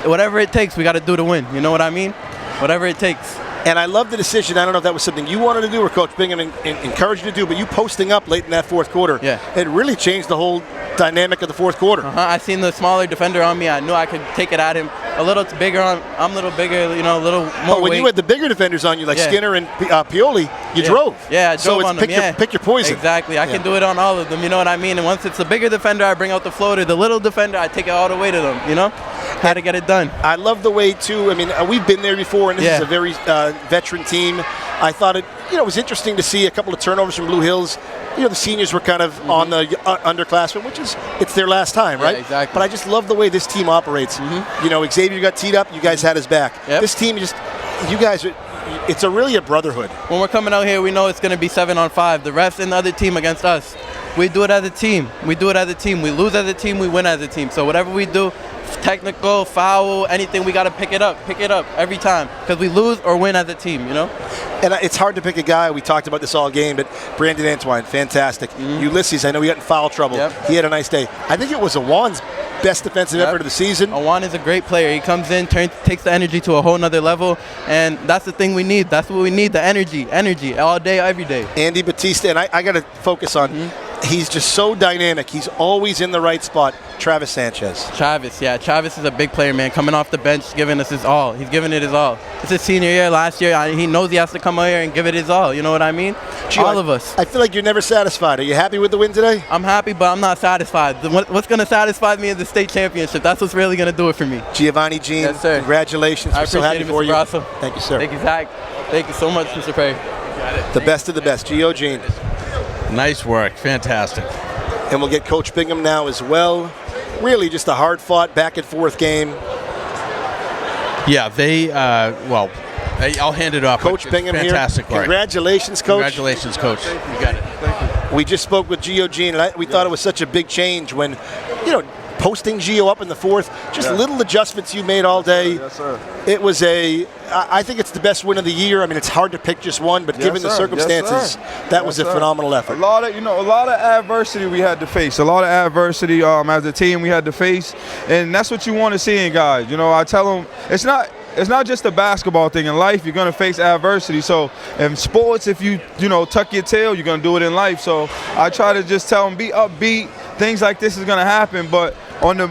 Whatever it takes, we got to do to win. You know what I mean? Whatever it takes. And I love the decision. I don't know if that was something you wanted to do or Coach Bingham encouraged you to do, but you posting up late in that fourth quarter, it really changed the whole dynamic of the fourth quarter. I seen the smaller defender on me. I knew I could take it at him. A little bigger on. I'm a little bigger, you know, a little more when weight. you had the bigger defenders on you, like Skinner and Pioli, you drove. Yeah, I drove so it's on them. pick your poison. Exactly. I can do it on all of them. You know what I mean? And once it's the bigger defender, I bring out the floater. The little defender, I take it all the way to them. You know, had to get it done. I love the way too. I mean, we've been there before, and this is a very veteran team. I thought it was interesting to see a couple of turnovers from Blue Hills. You know, the seniors were kind of on the underclassmen, which is it's their last time, right? Yeah, exactly. But I just love the way this team operates. You know, Xavier got teed up. You guys had his back. Yep. This team you guys are. It's really a brotherhood. When we're coming out here, we know it's going to be 7-on-5. The refs and the other team against us. We do it as a team. We do it as a team. We lose as a team. We win as a team. So whatever we do, technical, foul, anything, we got to pick it up every time because we lose or win as a team, you know? And it's hard to pick a guy. We talked about this all game, but Brandon Antwine, fantastic. Ulysses, I know he got in foul trouble. He had a nice day. I think it was Awan's best defensive effort of the season. Awan is a great player. He comes in, takes the energy to a whole nother level, and that's the thing we need. That's what we need, the energy all day, every day. Andy Batista, and I got to focus on, he's just so dynamic. He's always in the right spot. Travis Sanchez. Travis is a big player, man. Coming off the bench, giving us his all. He's giving it his all. It's his senior year last year. He knows he has to come out here and give it his all. You know what I mean? All of us. I feel like you're never satisfied. Are you happy with the win today? I'm happy, but I'm not satisfied. What's going to satisfy me is the state championship. That's what's really going to do it for me. Giovanni Jean, yes, sir. Congratulations. We're so happy for you. Brasso. Thank you, sir. Thank you, Zach. Thank you so much, Mr. Perry. The best of the best. Gio Jean. Nice work. Fantastic. And we'll get Coach Bingham now as well. Really just a hard-fought back-and-forth game. Yeah, I'll hand it off. Coach Bingham fantastic here. Work. Congratulations, Coach. Congratulations, Coach. You got it. Thank you. We just spoke with Gio Jean, and we thought it was such a big change when, posting Gio up in the fourth, just little adjustments you made all day. Yes, sir. It was I think it's the best win of the year. I mean, it's hard to pick just one, but given the circumstances, that was a phenomenal effort. A lot of adversity we had to face. A lot of adversity as a team we had to face, and that's what you want to see in guys. I tell them it's not just a basketball thing. In life, you're going to face adversity. So in sports, if you tuck your tail, you're going to do it in life. So I try to just tell them, be upbeat. Things like this is going to happen, but on the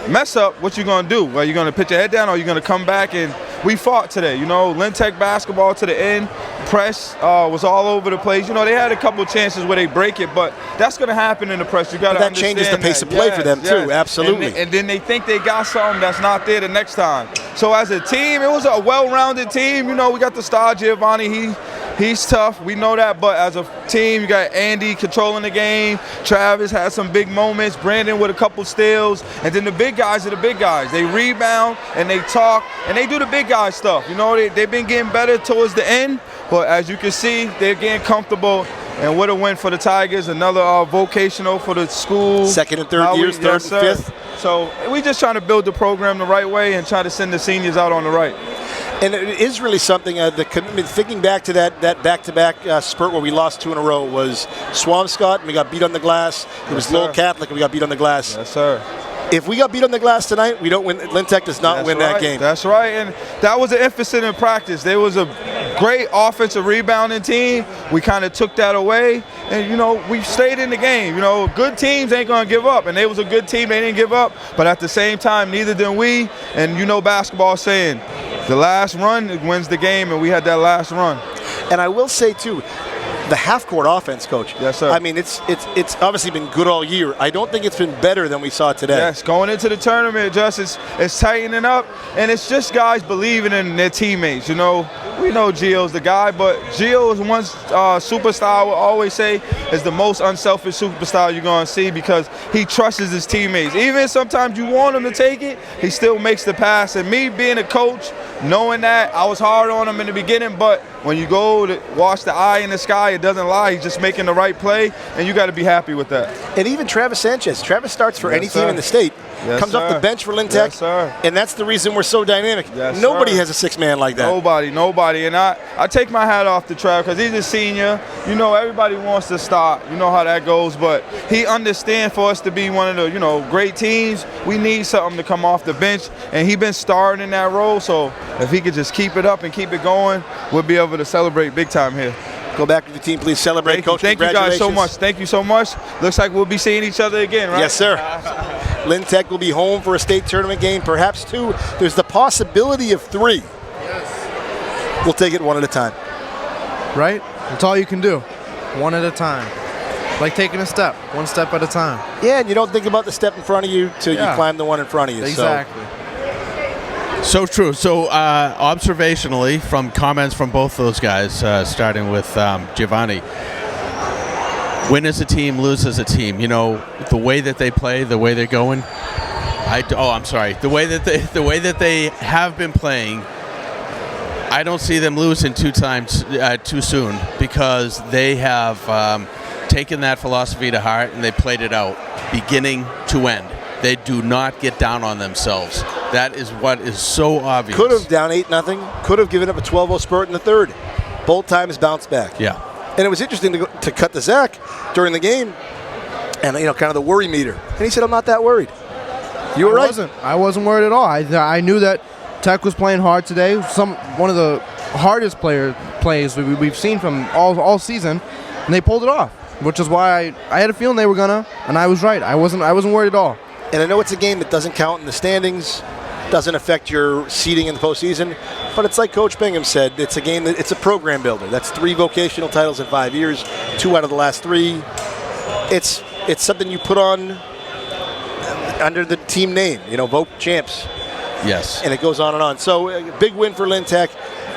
mess up, what you gonna do? Are you gonna put your head down, or are you gonna come back? And we fought today. Lynn Tech basketball to the end. Press was all over the place. They had a couple of chances where they break it, but that's gonna happen in the press. You gotta understand changes the pace of play for them too. Absolutely. And then they think they got something that's not there the next time. So as a team, it was a well-rounded team. We got the star Giovanni. He's tough. We know that. But as a team, you got Andy controlling the game. Travis had some big moments. Brandon with a couple steals. And then the big guys are the big guys. They rebound and they talk and they do the big guy stuff. They've been getting better towards the end. But as you can see, they're getting comfortable. And what a win for the Tigers. Another vocational for the school. Second and third years, third and fifth. So we just trying to build the program the right way and try to send the seniors out on the right. And it is really something, the commitment, thinking back to that back-to-back spurt where we lost 2 in a row was Swampscott, and we got beat on the glass. It was Lowell Catholic, and we got beat on the glass. Yes, sir. If we got beat on the glass tonight, we don't win. Lynn Tech does not win that game. That's right, and that was an emphasis in practice. There was a great offensive rebounding team. We kind of took that away, and we stayed in the game. Good teams ain't gonna give up, and they was a good team. They didn't give up, but at the same time, neither did we. And basketball saying, the last run wins the game, and we had that last run. And I will say too, The half-court offense, Coach. Yes, sir. I mean, it's obviously been good all year. I don't think it's been better than we saw today. Yes, going into the tournament, it's tightening up, and it's just guys believing in their teammates. You know, we know Gio's the guy, but Gio is one superstar I would always say is the most unselfish superstar you're going to see because he trusts his teammates. Even sometimes you want him to take it, he still makes the pass. And me being a coach, knowing that, I was hard on him in the beginning, but when you go to watch the eye in the sky, it doesn't lie. He's just making the right play, and you got to be happy with that. And even Travis Sanchez. Travis starts for any team in the state. Yes, comes off the bench for Lynn Tech, and that's the reason we're so dynamic. Yes, nobody sir. has a six-man like that. Nobody. And I take my hat off to Trav because he's a senior. You know, everybody wants to start. You know how that goes. But he understands for us to be one of the, great teams, we need something to come off the bench. And he's been starting in that role. So if he could just keep it up and keep it going, we'll be able to celebrate big time here. Go back to the team, please celebrate. Coach, thank you guys so much. Thank you so much. Looks like we'll be seeing each other again, right? Yes, sir. Lynn Tech will be home for a state tournament game, perhaps 2. There's the possibility of 3. Yes. We'll take it one at a time. Right? That's all you can do. One at a time. Like taking a step, one step at a time. Yeah, and you don't think about the step in front of you till you climb the one in front of you. Exactly. So true. So observationally, from comments from both those guys, starting with Giovanni, win as a team, lose as a team. The way that they play, the way they're going. The way that they have been playing. I don't see them losing 2 times too soon because they have taken that philosophy to heart and they played it out, beginning to end. They do not get down on themselves. That is what is so obvious. Could have down 8-0. Could have given up a 12-0 spurt in the third. Both times bounced back. Yeah. And it was interesting to cut to Zach during the game, and kind of the worry meter. And he said, "I'm not that worried." You were right. I wasn't worried at all. I knew that Tech was playing hard today. One of the hardest plays we've seen from all season, and they pulled it off. Which is why I had a feeling they were gonna, and I was right. I wasn't worried at all. And I know it's a game that doesn't count in the standings, doesn't affect your seeding in the postseason, but it's like Coach Bingham said, it's a game it's a program builder. That's 3 vocational titles in 5 years, 2 out of the last 3. It's something you put on under the team name, Voc Champs. Yes. And it goes on and on. So a big win for Lynn Tech.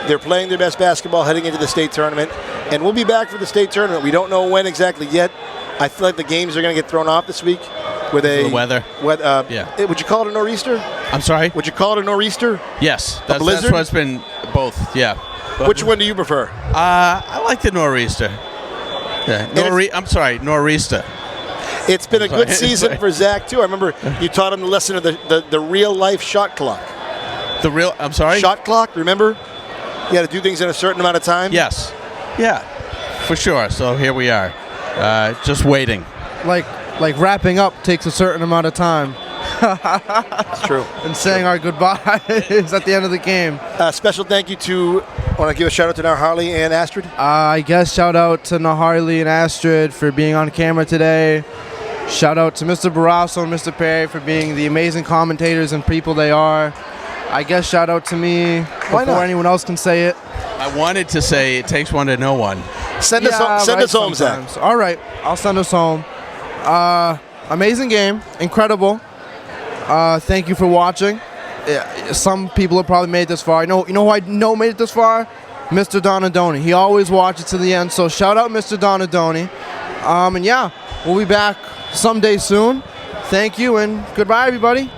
They're playing their best basketball heading into the state tournament, and we'll be back for the state tournament. We don't know when exactly yet. I feel like the games are going to get thrown off this week. With the weather. Yeah. Would you call it a nor'easter? I'm sorry? Would you call it a nor'easter? Yes. A blizzard? That's what's been both, yeah. Which one do you prefer? I like the nor'easter. Yeah. I'm sorry, nor'easter. It's been a good season for Zach, too. I remember you taught him the lesson of the real-life shot clock. I'm sorry? Shot clock, remember? You had to do things in a certain amount of time? Yes. Yeah, for sure. So here we are, just waiting. Like wrapping up takes a certain amount of time. It's true. And saying our goodbyes at the end of the game. Special thank you to, I want to give a shout out to Harley and Astrid. I guess shout out to Harley and Astrid for being on camera today. Shout out to Mr. Barrasso and Mr. Perry for being the amazing commentators and people they are. I guess shout out to me before anyone else can say it. I wanted to say it takes one to know one. Send us home, Zach. All right, I'll send us home. Amazing game, incredible. Thank you for watching. Some people have probably made it this far. You know who I know made it this far? Mr. Donadoni. He always watches to the end. So shout out Mr. Donadoni. And yeah, we'll be back someday soon. Thank you and goodbye, everybody.